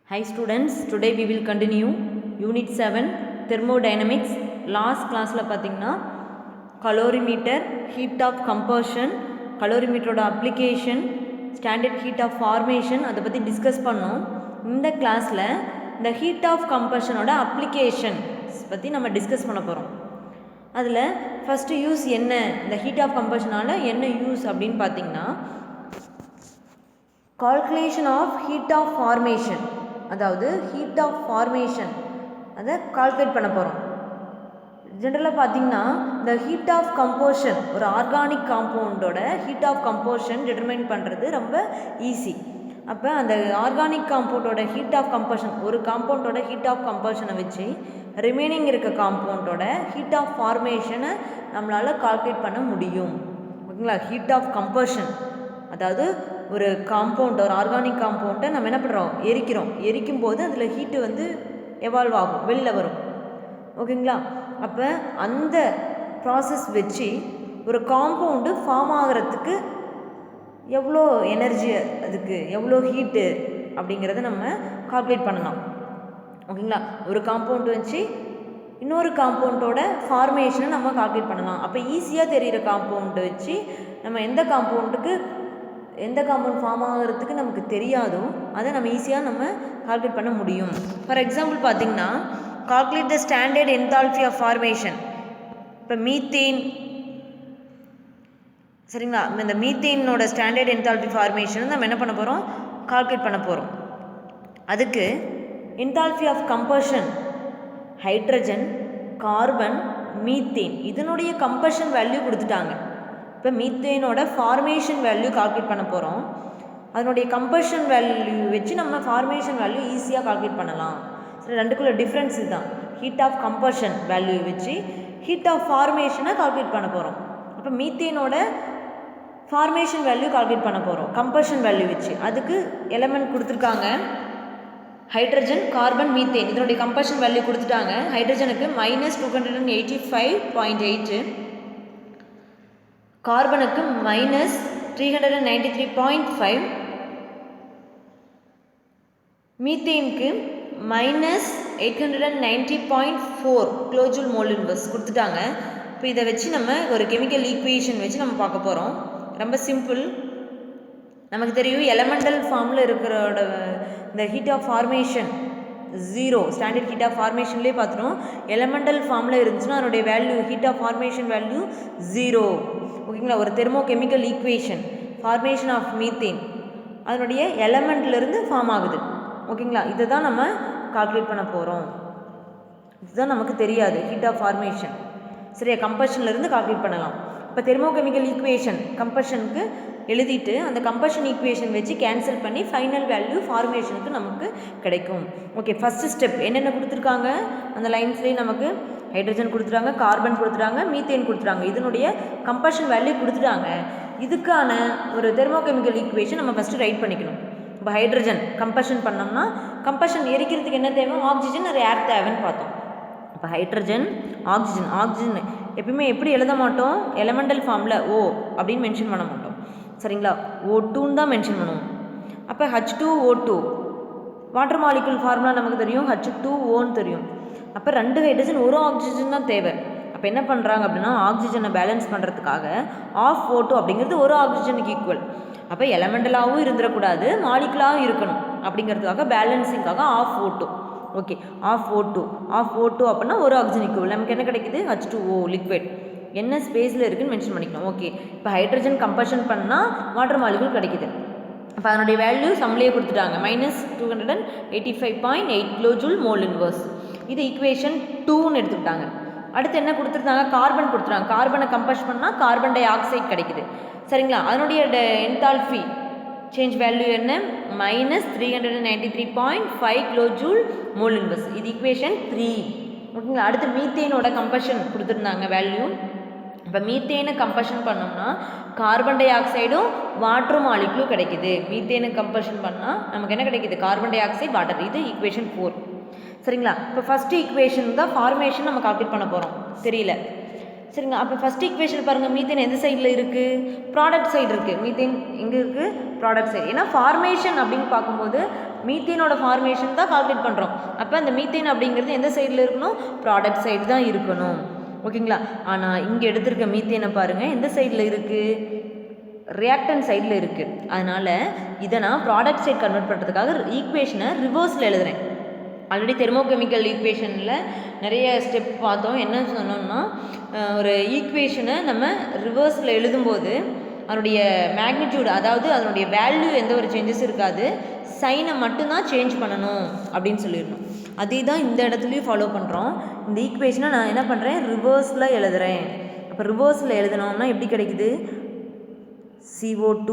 Hi students, today we will continue Unit 7 Thermodynamics. Last class la pathina calorimeter, heat of combustion, calorimeter oda application, standard heat of formation adha pathi discuss pannom. இந்த கிளாஸ்ல இந்த heat of combustion oda application பத்தி நம்ம discuss பண்ண போறோம். அதில் first use என்ன, இந்த ஹீட் ஆஃப் கம்பஷனால் என்ன யூஸ் அப்படின்னு பார்த்தீங்கன்னா, calculation of heat of formation, அதாவது ஹீட் ஆஃப் ஃபார்மேஷன் அதை கால்குலேட் பண்ண போகிறோம். ஜென்ரலாக பார்த்திங்கன்னா இந்த ஹீட் ஆஃப் கம்போஷன், ஒரு ஆர்கானிக் காம்பவுண்டோட ஹீட் ஆஃப் கம்போஷன் டிட்டர்மைன் பண்ணுறது ரொம்ப ஈஸி. அப்போ அந்த ஆர்கானிக் காம்பவுண்டோட ஹீட் ஆஃப் கம்போஷன், ஒரு காம்பவுண்டோட ஹீட் ஆஃப் கம்போஷனை வச்சு ரிமைனிங் இருக்க காம்பவுண்டோட ஹீட் ஆஃப் ஃபார்மேஷனை நம்மளால் கால்குலேட் பண்ண முடியும். ஓகேங்களா? ஹீட் ஆஃப் கம்போஷன், அதாவது ஒரு காம்பவுண்ட், ஒரு ஆர்கானிக் காம்பவுண்டை நம்ம என்ன பண்ணுறோம், எரிக்கும் போது அதில் ஹீட்டு வந்து எவால்வ் ஆகும், வெளியில் வரும். ஓகேங்களா? அப்போ அந்த ப்ராசஸ் வச்சு ஒரு காம்பவுண்டு ஃபார்ம் ஆகிறதுக்கு எவ்வளோ எனர்ஜி, அதுக்கு எவ்வளோ ஹீட்டு அப்படிங்கிறத நம்ம கால்குலேட் பண்ணலாம். ஓகேங்களா? ஒரு காம்பவுண்ட் வச்சு இன்னொரு காம்பவுண்டோட ஃபார்மேஷனை நம்ம கால்குலேட் பண்ணலாம். அப்போ ஈஸியாக தெரிகிற காம்பவுண்டை வச்சு நம்ம எந்த காம்பவுண்ட் ஃபார்ம் ஆகிறதுக்கு நமக்கு தெரியாதோ அதை நம்ம ஈஸியாக நம்ம கால்குலேட் பண்ண முடியும். ஃபார் எக்ஸாம்பிள் பார்த்திங்கன்னா, calculate the standard enthalpy of formation. இப்போ மீத்தேன், சரிங்களா? இந்த மீத்தேனோட ஸ்டாண்டர்ட் என்தால்பி ஃபார்மேஷன் நம்ம என்ன பண்ண போகிறோம், கால்குலேட் பண்ண போகிறோம். அதுக்கு enthalpy of combustion, hydrogen, carbon, methane, இதனுடைய கம்பஷன் வேல்யூ கொடுத்துட்டாங்க. இப்போ மீத்தேனோட ஃபார்மேஷன் வேல்யூ கால்குலேட் பண்ண போகிறோம். அதனுடைய கம்பஷன் வேல்யூ வச்சு நம்ம ஃபார்மேஷன் வேல்யூ ஈஸியாக கால்குலேட் பண்ணலாம். சரி, ரெண்டுக்குள்ள டிஃப்ரென்ஸ் இதுதான். ஹீட் ஆஃப் கம்பஷன் வேல்யூ வச்சு ஹீட் ஆஃப் ஃபார்மேஷனை கால்குலேட் பண்ண போகிறோம். அப்போ மீத்தேனோட ஃபார்மேஷன் வேல்யூ கால்குலேட் பண்ண போகிறோம் கம்பஷன் வேல்யூ வச்சு. அதுக்கு எலமெண்ட் கொடுத்துருக்காங்க, ஹைட்ரஜன், கார்பன், மீத்தேன். இதனுடைய கம்பஷன் வேல்யூ கொடுத்துட்டாங்க. ஹைட்ரஜனுக்கு -285.8, கார்பனுக்கு -393.5, மீத்தேனுக்கு -890.4 கிலோஜூல் மோல் இன்வர்ஸ் கொடுத்துட்டாங்க. இப்போ இதை வச்சு நம்ம ஒரு கெமிக்கல் ஈக்குவேஷன் வச்சு நம்ம பார்க்க போகிறோம். ரொம்ப சிம்பிள். நமக்கு தெரியும் எலமெண்டல் ஃபார்மில் இருக்கிறோட இந்த heat of formation 0, standard heat of ஃபார்மேஷன்லேயே பார்த்துட்டோம். எலமெண்டல் ஃபார்மில் இருந்துச்சுன்னா அதனுடைய value, heat of formation value 0. ஓகேங்களா? ஒரு thermochemical equation, formation of methane அதனுடைய எலமெண்ட்லேருந்து ஃபார்ம் ஆகுது. ஓகேங்களா? இதை தான் நம்ம கால்குலேட் பண்ண போகிறோம். இதுதான் நமக்கு தெரியாது, ஹீட் ஆஃப் ஃபார்மேஷன். சரியா? கம்பஷன்லேருந்து கால்குலேட் பண்ணலாம். இப்போ தெர்மோ கெமிக்கல் ஈக்குவேஷன் கம்பஷனுக்கு எழுதிட்டு அந்த கம்பஷன் ஈக்குவேஷன் வச்சு கேன்சல் பண்ணி ஃபைனல் வேல்யூ ஃபார்மேஷனுக்கு நமக்கு கிடைக்கும். ஓகே, ஃபஸ்ட்டு ஸ்டெப் என்னென்ன கொடுத்துருக்காங்க அந்த லைன்ஸ்லேயே நமக்கு ஹைட்ரஜன் கொடுத்துட்டாங்க, கார்பன் கொடுத்துட்டாங்க, மீத்தேன் கொடுத்துட்டாங்க. இதனுடைய கம்பஷன் வேல்யூ கொடுத்துட்டாங்க. இதுக்கான ஒரு தெர்மோகெமிக்கல் ஈக்குவேஷன் நம்ம ஃபஸ்ட்டு ரைட் பண்ணிக்கணும். இப்போ ஹைட்ரஜன் கம்பஷன் பண்ணோம்னா, கம்பஷன் எரிக்கிறதுக்கு என்ன தேவை, ஆக்சிஜன், ஒரு ஏர் தேவைன்னு பார்த்தோம். இப்போ ஹைட்ரஜன், ஆக்சிஜன் எப்பயுமே எப்படி எழுத மாட்டோம், எலமெண்டல் ஃபார்மில் ஓ அப்படின்னு மென்ஷன் பண்ண மாட்டோம். சரிங்களா? O2 தான் மென்ஷன் பண்ணுவோம். அப்போ H2O2 வாட்டர் மாலிகுல் ஃபார்முலா நமக்கு தெரியும், H2Oன்னு தெரியும். அப்போ 2 ஹைட்ரஜன், ஒரு ஆக்சிஜன் தான் தேவை. அப்போ என்ன பண்ணுறாங்க அப்படின்னா, ஆக்சிஜனை பேலன்ஸ் பண்ணுறதுக்காக ஆஃப் O2 அப்படிங்கிறது ஒரு ஆக்சிஜனுக்கு ஈக்குவல். அப்போ எலமெண்டலாகவும் இருந்துடக்கூடாது, மாலிகுலாகவும் இருக்கணும். அப்படிங்கிறதுக்காக பேலன்ஸிங்காக of O2. Okay, of O2 அப்படின்னா ஒரு ஆக்சிஜன் ஈக்குவல். நமக்கு என்ன கிடைக்குது, H2O லிக்விட். என்ன ஸ்பேஸில் இருக்குதுன்னு மென்ஷன் பண்ணிக்கணும். ஓகே, இப்போ ஹைட்ரஜன் கம்பஷன் பண்ணால் வாட்டர் மாலிகுல் கிடைக்குது. அப்போ அதனுடைய வேல்யூ சம்லேயே கொடுத்துட்டாங்க, -285.8 கிலோஜூல் மோல் இன்வர்ஸ். இது ஈக்குவேஷன் 2ன்னு எடுத்துக்கிட்டாங்க. அடுத்து என்ன கொடுத்துருந்தாங்க, கார்பன் கொடுத்துட்டாங்க. கார்பனை கம்பஷன் பண்ணால் கார்பன் டை ஆக்சைடு கிடைக்குது. சரிங்களா? அதனுடைய என்தால்பி சேஞ்ச் வேல்யூ என்ன, -393.5 கிலோஜூல் மோல் இன்வர்ஸ். இது ஈக்குவேஷன் 3. ஓகேங்களா? அடுத்து மீத்தேனோட கம்பஷன் கொடுத்துருந்தாங்க வேல்யூ. இப்போ மீத்தேனை கம்பஷன் பண்ணோம்னா கார்பன் டை ஆக்சைடும் வாட்டர் மாலிகுலும் கிடைக்குது. மீத்தேனை கம்பஷன் பண்ணால் நமக்கு என்ன கிடைக்குது, கார்பன் டை ஆக்சைடு, வாட்டர். இது ஈக்குவேஷன் 4. சரிங்களா? இப்போ ஃபஸ்ட்டு ஈக்குவேஷன் தான் ஃபார்மேஷன் நம்ம கால்குலேட் பண்ண போகிறோம். தெரியல? சரிங்களா? அப்போ ஃபஸ்ட் ஈக்குவேஷன் பாருங்கள், மீத்தேன் எந்த சைடில் இருக்குது, ப்ராடக்ட் சைடு இருக்குது. மீத்தேன் எங்கே இருக்குது, ப்ராடக்ட் சைடு. ஏன்னா ஃபார்மேஷன் அப்படின்னு பார்க்கும்போது மீத்தேனோட ஃபார்மேஷன் தான் கால்குலேட் பண்ணுறோம். அப்போ அந்த மீத்தேன் அப்படிங்கிறது எந்த சைடில் இருக்கணும்? ப்ராடக்ட் சைடு தான் இருக்கணும். ஓகேங்களா? ஆனால் இங்கே எடுத்திருக்க மீத்தேனை பாருங்கள் எந்த சைடில் இருக்குது? ரியாக்டன் சைடில் இருக்குது. அதனால் இதை நான் ப்ராடக்ட் சைட் கன்வெர்ட் பண்ணுறதுக்காக ஈக்குவேஷனை ரிவர்ஸில் எழுதுகிறேன். ஆல்ரெடி தெர்மோகெமிக்கல் ஈக்குவேஷனில் நிறைய ஸ்டெப் பார்த்தோம். என்ன சொன்னோம்னா, ஒரு ஈக்குவேஷனை நம்ம ரிவர்ஸில் எழுதும்போது அதனுடைய மேக்னிடியூட், அதாவது அதனுடைய வேல்யூ எந்த ஒரு சேஞ்சஸ் இருக்காது, சைனை மட்டும்தான் சேஞ்ச் பண்ணணும் அப்படின்னு சொல்லிடணும். அதே தான் இந்த இடத்துலையும் ஃபாலோ பண்ணுறோம். இந்த ஈக்குவேஷனை நான் என்ன பண்ணுறேன்? ரிவர்ஸில் எழுதுகிறேன். அப்போ ரிவர்ஸில் எழுதினோம்னா எப்படி கிடைக்குது? CO2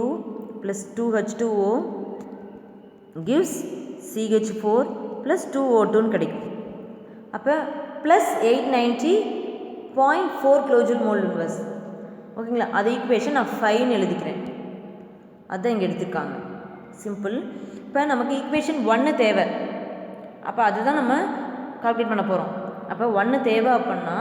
plus 2H2O gives CH4 plus 2O2 கிடைக்கும். அப்போ ப்ளஸ் 890.4 கிலோஜூல் மோல் இன்வர்ஸ். ஓகேங்களா? அது ஈக்குவேஷன் நான் 5ன்னு எழுதிக்கிறேன். அதுதான் இங்கே எடுத்துருக்காங்க. சிம்பிள். இப்போ நமக்கு ஈக்குவேஷன் 1 தேவை. அப்போ அதுதான் நம்ம கால்குலேட் பண்ண போகிறோம். அப்போ 1 தேவை அப்படின்னா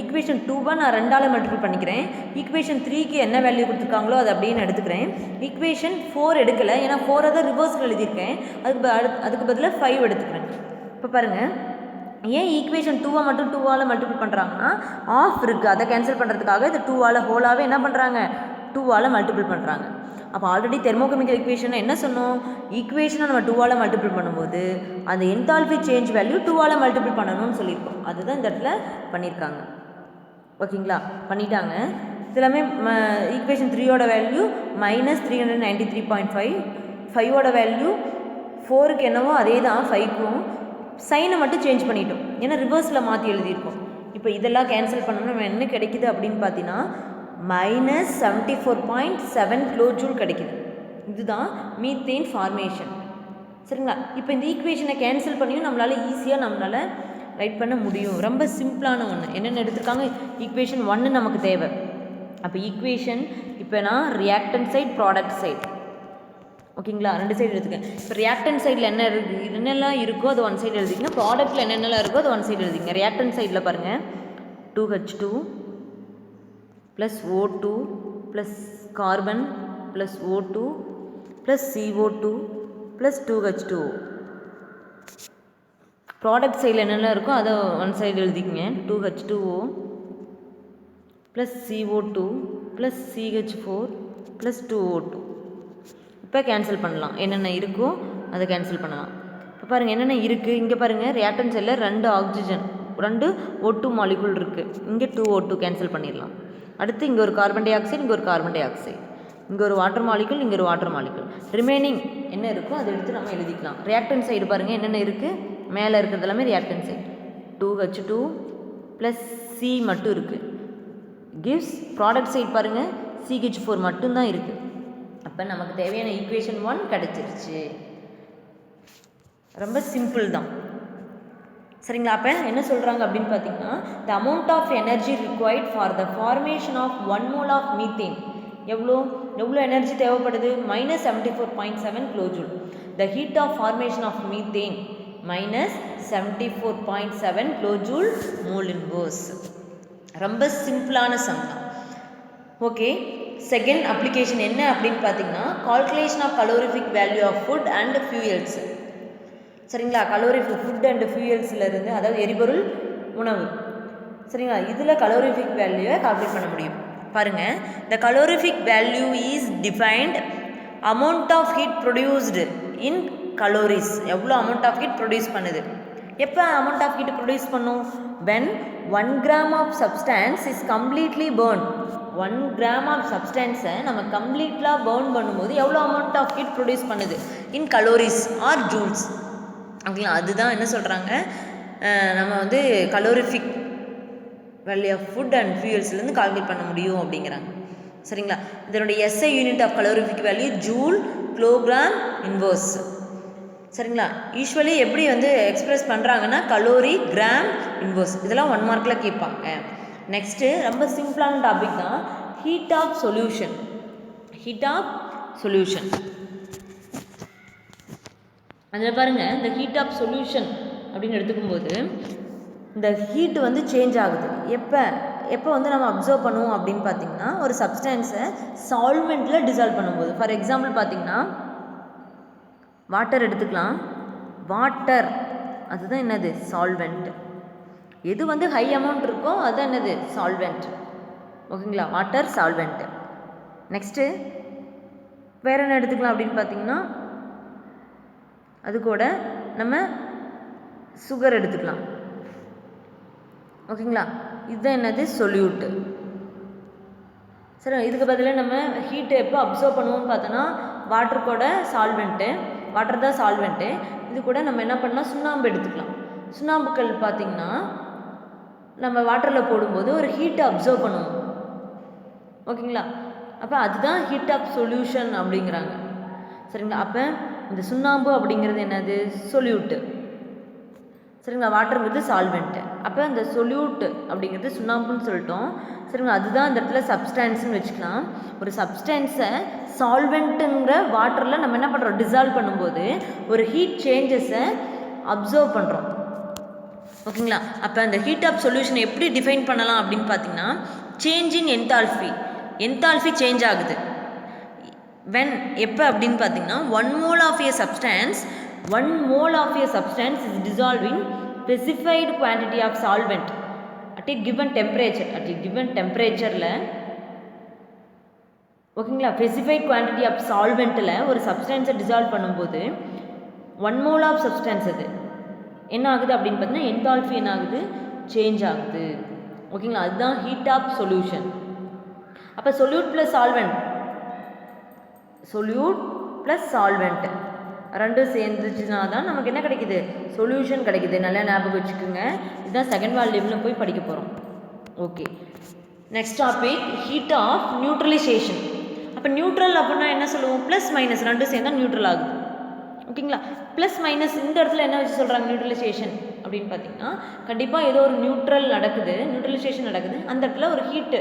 ஈக்குவேஷன் 2 நான் 2ஆல் மல்டிபிள் பண்ணிக்கிறேன். ஈக்குவேஷன் 3க்கு என்ன வேல்யூ கொடுத்துருக்காங்களோ அதை அப்படின்னு எடுத்துக்கிறேன். ஈக்குவேஷன் 4 எடுக்கலை, ஏன்னா 4 தான் ரிவர்ஸில் எழுதியிருக்கேன். அதுக்கு பதிலாக 5 எடுத்துக்கிறேன். இப்போ பாருங்கள், ஏன் ஈக்குவேஷன் 2 மட்டும் 2ஆல் மல்டிபிள் பண்ணுறாங்கன்னா, ஆஃப் இருக்குது, அதை கேன்சல் பண்ணுறதுக்காக இது 2ஆல் ஹோலாகவே என்ன பண்ணுறாங்க? 2ஆல் மல்டிபிள் பண்ணுறாங்க. அப்போ ஆல்ரெடி தெர்மோகெமிக்கல் ஈக்குவேஷனை என்ன சொன்னோம்? ஈக்குவேஷனை நம்ம 2ஆல் மல்டிபிள் பண்ணும்போது அந்த என்தால்பி சேஞ்ச் வேல்யூ 2ஆல் மல்டிபிள் பண்ணணும்னு சொல்லியிருக்கோம். அதுதான் இந்த இடத்துல பண்ணியிருக்காங்க. ஓகேங்களா? பண்ணிட்டாங்க. இதெல்லாமே ஈக்குவேஷன் 3யோட வேல்யூ -393.5, 5ஓட வேல்யூ 4க்கு என்னவோ அதே தான் 5க்கும், சைனை மட்டும் சேஞ்ச் பண்ணிட்டோம், ஏன்னா ரிவர்ஸில் மாற்றி எழுதியிருக்கோம். இப்போ இதெல்லாம் கேன்சல் பண்ணணும். நம்ம என்ன கிடைக்குது அப்படின்னு பார்த்தீங்கன்னா -74.7 கிலோஜூல் கிடைக்குது. இதுதான் மீத்தேன் ஃபார்மேஷன். சரிங்களா? இப்போ இந்த ஈக்குவேஷனை கேன்சல் பண்ணியும் நம்மளால் ஈஸியாக ரைட் பண்ண முடியும். ரொம்ப சிம்பிளான ஒன்று. என்னென்ன எடுத்துருக்காங்க? ஈக்குவேஷன் 1 நமக்கு தேவை. அப்போ ஈக்குவேஷன் இப்போ நான் ரியாக்டன் சைட், ப்ராடக்ட் சைட், ஓகேங்களா? 2 சைடு எடுத்துக்கேன். இப்போ ரியாக்டன் சைடில் என்னெல்லாம் இருக்கோ அது 1 சைடு எழுதிக்கங்க. ப்ராடக்ட்டில் என்னென்னலாம் இருக்கோ அது 1 சைடு எழுதிங்க. ரியாக்டன் சைடில் பாருங்கள், 2H2 plus O2 plus carbon plus O2 plus CO2 plus 2H2O. Product சைடில் என்னெல்லாம் இருக்கோ அதை 1 side எழுதிக்கங்க. 2H2O plus CO2 plus CH4 plus 2O2. இப்போ கேன்சல் பண்ணலாம். என்னென்ன இருக்கோ அதை கேன்சல் பண்ணலாம். இப்போ பாருங்கள் என்னென்ன இருக்குது. இங்கே பாருங்கள், ரியாக்டன் சைடில் 2 ஆக்சிஜன், 2 O2 மாலிகுல் இருக்குது. இங்கே 2O2 கேன்சல் பண்ணிடலாம். அடுத்து இங்கே ஒரு கார்பன் டை ஆக்சைடு, இங்கே ஒரு கார்பன் டை ஆக்சைடு, இங்கே ஒரு வாட்டர் மாலிகுல், இங்கே ஒரு வாட்டர் மாலிகுல். ரிமைனிங் என்ன இருக்கோ அதை எடுத்து நம்ம எழுதிக்கலாம். ரியாக்டன் சைடு பாருங்கள் என்னென்ன இருக்குது. மேலே இருக்கிறது எல்லாமே ரியாக்டன் சைடு. 2H2 ப்ளஸ் C மட்டும் இருக்குது. கிவ்ஸ் ப்ராடக்ட் சைடு பாருங்கள், CH4 மட்டும்தான் இருக்குது. அப்போ நமக்கு தேவையான ஈக்குவேஷன் 1 கிடச்சிருச்சு. ரொம்ப சிம்பிள் தான். சரிங்களா? அப்போ என்ன சொல்கிறாங்க அப்படின்னு பார்த்தீங்கன்னா, the amount of energy required for the formation of 1 mole of methane எவ்வளோ எனர்ஜி தேவைப்படுது? -74.7 kilojoule. The heat of formation of methane -74.7 kilojoule mole inverse. ரொம்ப சிம்பிளான சம் தான். ஓகே, செகண்ட் அப்ளிகேஷன் என்ன அப்படின்னு பார்த்தீங்கன்னா, calculation of calorific value of food and fuels. சரிங்களா? Calorific food and ஃபியூயல்ஸ்லேருந்து, அதாவது எரிபொருள், உணவு. சரிங்களா? இதில் கலோரிஃபிக் வேல்யூவை கால்குலேட் பண்ண முடியும். பாருங்கள், the calorific value is defined amount of heat produced in calories. எவ்வளோ அமௌண்ட் ஆஃப் ஹீட் ப்ரொடியூஸ் பண்ணுது? எப்போ அமௌண்ட் ஆஃப் ஹீட் ப்ரொடியூஸ் பண்ணும்? when 1 gram of substance is completely burned. 1 gram of substance-ஐ நம்ம கம்ப்ளீட்லாக பர்ன் பண்ணும்போது எவ்வளோ அமௌண்ட் ஆஃப் ஹீட் ப்ரொடியூஸ் பண்ணுது? In calories or joules. ஓகேங்களா? அதுதான் என்ன சொல்கிறாங்க, நம்ம வந்து calorific value of food and ஃபியூயல்ஸ்லேருந்து கால்குலேட் பண்ண முடியும் அப்படிங்கிறாங்க. சரிங்களா? இதனுடைய SI unit of calorific value joule kilogram inverse. சரிங்களா? யூஸ்வலி எப்படி வந்து எக்ஸ்பிரஸ் பண்ணுறாங்கன்னா கலோரி கிராம் இன்வர்ஸ். இதெல்லாம் 1 மார்க்கில் கேட்பாங்க. நெக்ஸ்ட்டு ரொம்ப சிம்பிளான டாபிக் தான், heat of solution. Heat of solution அதில் பாருங்கள், இந்த ஹீட் ஆஃப் சொல்யூஷன் அப்படின்னு எடுத்துக்கும்போது இந்த ஹீட் வந்து சேஞ்ச் ஆகுது. எப்போ வந்து நம்ம அப்சர்வ் பண்ணுவோம் அப்படின்னு பார்த்தீங்கன்னா, ஒரு சப்ஸ்டன்ஸை சால்வெண்ட்டில் டிசால்வ் பண்ணும்போது. ஃபார் எக்ஸாம்பிள் பார்த்தீங்கன்னா வாட்டர் எடுத்துக்கலாம். வாட்டர் அதுதான் என்னது சால்வெண்ட். எது வந்து ஹை அமௌண்ட் இருக்கோ அதுதான் என்னது சால்வெண்ட். ஓகேங்களா, வாட்டர் சால்வெண்ட். நெக்ஸ்ட்டு வேறு என்ன எடுத்துக்கலாம் அப்படின்னு பார்த்தீங்கன்னா அது கூட நம்ம சுகர் எடுத்துக்கலாம். ஓகேங்களா, இதுதான் என்னது சொல்யூட்டு. சரி, இதுக்கு பதிலாக நம்ம ஹீட்டை எப்போ அப்சர்வ் பண்ணுவோம்னு பார்த்தோன்னா வாட்டர் கூட சால்வெண்ட்டு, வாட்டர் தான் சால்வெண்ட்டு. இது கூட நம்ம என்ன பண்ணலாம், சுண்ணாம்பு எடுத்துக்கலாம். சுண்ணாம்புக்கல் பார்த்திங்கன்னா நம்ம வாட்டரில் போடும்போது ஒரு ஹீட்டை அப்சர்வ் பண்ணுவோம். ஓகேங்களா, அப்போ அதுதான் ஹீட் ஆஃப் சொல்யூஷன் அப்படிங்கிறாங்க. சரிங்களா, அப்போ இந்த சுண்ணாம்பு அப்படிங்கிறது என்னது சொல்யூட்டு. சரிங்களா, வாட்டருங்கிறது சால்வெண்ட்டு. அப்போ இந்த சொல்யூட் அப்படிங்கிறது சுண்ணாம்புன்னு சொல்லிட்டோம். சரிங்களா, அதுதான் இந்த இடத்துல சப்ஸ்டான்ஸ்னு வச்சுக்கலாம். ஒரு சப்ஸ்டான்ஸை சால்வெண்ட்டுங்கிற வாட்டரில் நம்ம என்ன பண்ணுறோம், டிசால்வ் பண்ணும்போது ஒரு ஹீட் சேஞ்சஸை அப்சர்வ் பண்ணுறோம். ஓகேங்களா, அப்போ அந்த ஹீட் ஆஃப் சொல்யூஷனை எப்படி டிஃபைன் பண்ணலாம் அப்படின்னு பார்த்தீங்கன்னா change in enthalpy. Enthalpy change ஆகுது வென் எப்போ அப்படின்னு பார்த்தீங்கன்னா 1 mole of a substance is dissolved in specified quantity of solvent at a given temperature. ஓகேங்களா, ஸ்பெசிஃபைட் குவான்டிட்டி ஆஃப் சால்வெண்ட்டில் ஒரு சப்ஸ்டன்ஸை டிசால்வ் பண்ணும்போது 1 mole ஆஃப் சப்ஸ்டன்ஸ் அது என்ன ஆகுது அப்படின்னு பார்த்தீங்கன்னா என்தால்ஃபி என்ன ஆகுது, சேஞ்ச் ஆகுது. ஓகேங்களா, அதுதான் ஹீட் ஆஃப் சொல்யூஷன். அப்போ சொல்யூட் ப்ளஸ் சால்வெண்ட் ரெண்டும் சேர்ந்துச்சுன்னா தான் நமக்கு என்ன கிடைக்குது, சொல்யூஷன் கிடைக்குது. நல்லா ஞாபகம் வச்சுக்கோங்க. இதுதான் செகண்ட் வால்யூமில் போய் படிக்க போகிறோம். Okay, next topic heat of neutralisation. அப்போ நியூட்ரல் அப்படின்னா என்ன சொல்லுவோம், ப்ளஸ் மைனஸ் ரெண்டும் சேர்ந்தால் நியூட்ரல் ஆகுது. ஓகேங்களா, ப்ளஸ் மைனஸ் இந்த இடத்துல என்ன வச்சு சொல்கிறாங்க நியூட்ரலைசேஷன் அப்படின்னு பார்த்தீங்கன்னா கண்டிப்பாக ஏதோ ஒரு நியூட்ரலைசேஷன் நடக்குது, அந்த இடத்துல ஒரு ஹீட்டு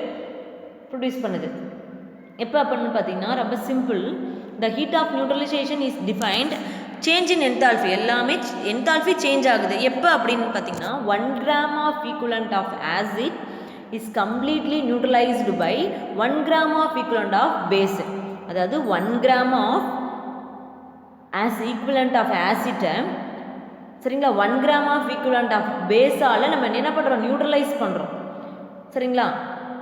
ப்ரொடியூஸ் பண்ணுது. எப்போ அப்படின்னு பார்த்தீங்கன்னா ரொம்ப simple. The heat of neutralisation is defined change in enthalpy. எல்லாமே என்தால்ஃபி சேஞ்ச் ஆகுது. எப்போ அப்படின்னு பார்த்தீங்கன்னா 1 gram of equivalent of acid is completely neutralised by 1 gram of equivalent of base. அதாவது 1 gram ஆஃப் ஈக்குவலண்ட் ஆஃப் ஆசிட்டை சரிங்களா 1 gram ஆஃப் ஈக்குவலண்ட் ஆஃப் பேஸால் நம்ம என்ன பண்ணுறோம், நியூட்ரலைஸ் பண்ணுறோம். சரிங்களா,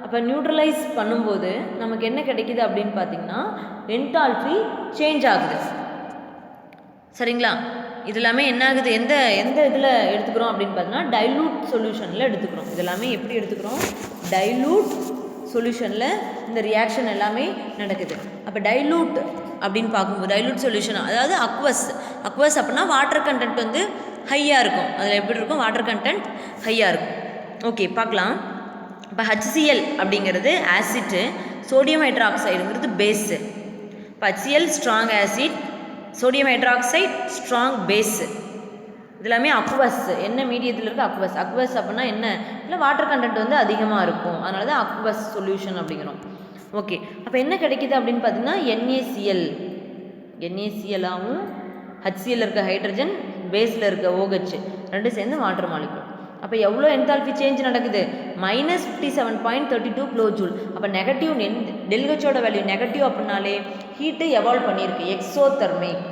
அப்போ நியூட்ரலைஸ் பண்ணும்போது நமக்கு என்ன கிடைக்குது அப்படின்னு பார்த்தீங்கன்னா என்தால்ஃபி சேஞ்ச் ஆகுது. சரிங்களா, இது எல்லாமே என்ன ஆகுது, எந்த இதில் எடுத்துக்கிறோம் அப்படின்னு பார்த்தீங்கன்னா டைலூட் சொல்யூஷனில் எடுத்துக்கிறோம். இது எல்லாமே எப்படி எடுத்துக்கிறோம், டைலூட் சொல்யூஷனில் இந்த ரியாக்ஷன் எல்லாமே நடக்குது. அப்போ டைலூட் அப்படின்னு பார்க்கும்போது டைலூட் சொல்யூஷன் அதாவது அக்வஸ் அப்படின்னா வாட்டர் கண்டென்ட் வந்து ஹையாக இருக்கும். அதில் எப்படி இருக்கும், வாட்டர் கண்டென்ட் ஹையாக இருக்கும். ஓகே, பார்க்கலாம். இப்போ HCl அப்படிங்கிறது ஆசிட்டு, சோடியம் ஹைட்ராக்சைடுங்கிறது பேஸு. இப்போ HCl strong acid, sodium hydroxide strong base. இது எல்லாமே அக்வஸ். என்ன மீடியத்தில் இருக்குது, அக்வஸ் அப்படின்னா என்ன, இல்லை வாட்டர் கண்டென்ட் வந்து அதிகமாக இருக்கும், அதனால தான் அக்வஸ் சொல்யூஷன் அப்படிங்கிறோம். ஓகே, அப்போ என்ன கிடைக்கிது அப்படின்னு பார்த்தீங்கன்னா NaCl-ஆகவும் HCl இருக்க ஹைட்ரஜன், பேஸில் இருக்க OH ரெண்டும் சேர்ந்து வாட்டர் மாலிக்யூல். அப்போ எவ்வளோ என்தால்ஃபி சேஞ்ச் நடக்குது, -57.32 கிலோஜூல். அப்போ நெகட்டிவ் டெல்ஹெச்சோட வேல்யூ நெகட்டிவ் அப்படின்னாலே ஹீட்டு எவால்வ் பண்ணியிருக்கு, எக்ஸோதெர்மிக்.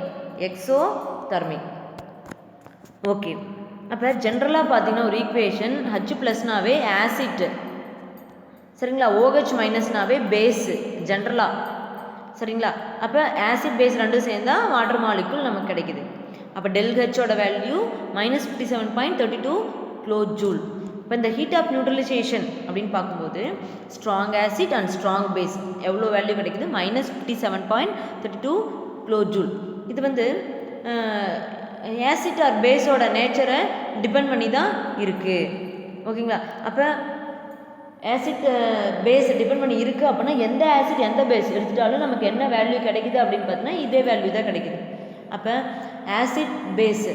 ஓகே, அப்போ ஜென்ரலாக பார்த்தீங்கன்னா ஒரு ஈக்குவேஷன் H+னாவே ஆசிட், சரிங்களா, OH- னாவே பேஸு ஜென்ரலாக. சரிங்களா, அப்போ ஆசிட் பேஸ் ரெண்டும் சேர்ந்தால் வாட்டர் மாலிக்யூல் நமக்கு கிடைக்குது. அப்போ டெல்ஹெச்சோட வேல்யூ -57.32 கிலோஜூல். இப்போ இந்த ஹீட் ஆஃப் நியூட்ரலைசேஷன் அப்படின்னு பார்க்கும்போது strong acid and strong base எவ்வளோ வேல்யூ கிடைக்குது, -57.32 கிலோஜூல். இது வந்து ஆசிட் ஆர் பேஸோட நேச்சரை டிபெண்ட் பண்ணி தான் இருக்குது. ஓகேங்களா, அப்போ ஆசிட் பேஸ் டிபெண்ட் பண்ணி இருக்குது அப்படின்னா எந்த ஆசிட் எந்த பேஸ் எடுத்துட்டாலும் நமக்கு என்ன வேல்யூ கிடைக்குது அப்படின்னு பார்த்தீங்கன்னா இதே வேல்யூ தான் கிடைக்குது. அப்போ ஆசிட் பேஸு,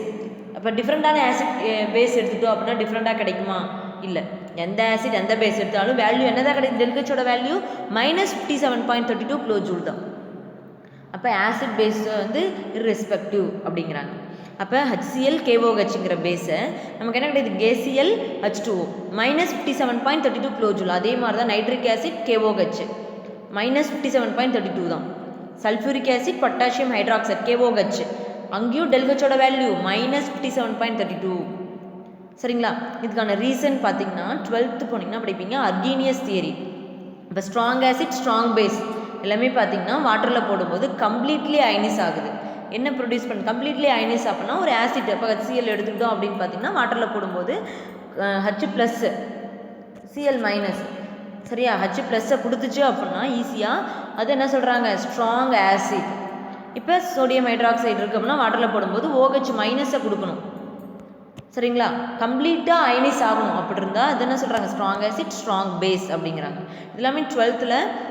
அப்போ டிஃப்ரெண்ட்டான ஆசிட் பேஸ் எடுத்துட்டோம் அப்படின்னா டிஃப்ரெண்ட்டாக கிடைக்குமா, இல்லை. எந்த ஆசிட் எந்த பேஸ் எடுத்தாலும் வேல்யூ என்ன தான் கிடைக்குது, டெல்ஹெச்சோட வேல்யூ -57.32 கிலோஜூல் தான். அப்போ ஆசிட் பேஸ் வந்து இர்ரெஸ்பெக்டிவ் அப்படிங்கிறாங்க. அப்போ HCl KOHங்கிற பேஸை நமக்கு என்ன கிடைக்குது, KClH2O -57.32 கிலோஜூல். அதே மாதிரி தான் நைட்ரிக் ஆசிட் KOH -57.32 தான். Sulphuric acid potassium hydroxide KOH அங்கேயும் டெல்ஹெச்சோட வேல்யூ -57.32. சரிங்களா? இதுக்கான ரீசன் பார்த்தீங்கன்னா 12th போனீங்கன்னா படிப்பீங்க அர்கீனியஸ் தியரி. இப்போ ஸ்ட்ராங் ஆசிட் ஸ்ட்ராங் பேஸ் எல்லாமே பார்த்தீங்கன்னா வாட்டரில் போடும்போது கம்ப்ளீட்லி அயனைஸ் ஆகுது. என்ன ப்ரொடியூஸ் பண்ணு கம்ப்ளீட்லி அயனைஸ் அப்படின்னா ஒரு ஆசிட் இப்போ HCl எடுத்துக்கிட்டோம் அப்படின்னு பார்த்தீங்கன்னா வாட்டரில் போடும்போது H+ Cl-, சரியா, H+ கொடுத்துச்சு அப்படின்னா ஈஸியாக அது என்ன சொல்கிறாங்க ஸ்ட்ராங் ஆசிட். இப்போ சோடியம் ஹைட்ராக்சைடு இருக்குது அப்படின்னா வாட்டரில் போடும்போது OH- கொடுக்கணும். சரிங்களா? கம்ப்ளீட்டாக அயனைஸ் ஆகணும். அப்படி இருந்தால் அது என்ன சொல்கிறாங்க ஸ்ட்ராங் ஆசிட் ஸ்ட்ராங் பேஸ் அப்படிங்கிறாங்க. இதெல்லாமே 12th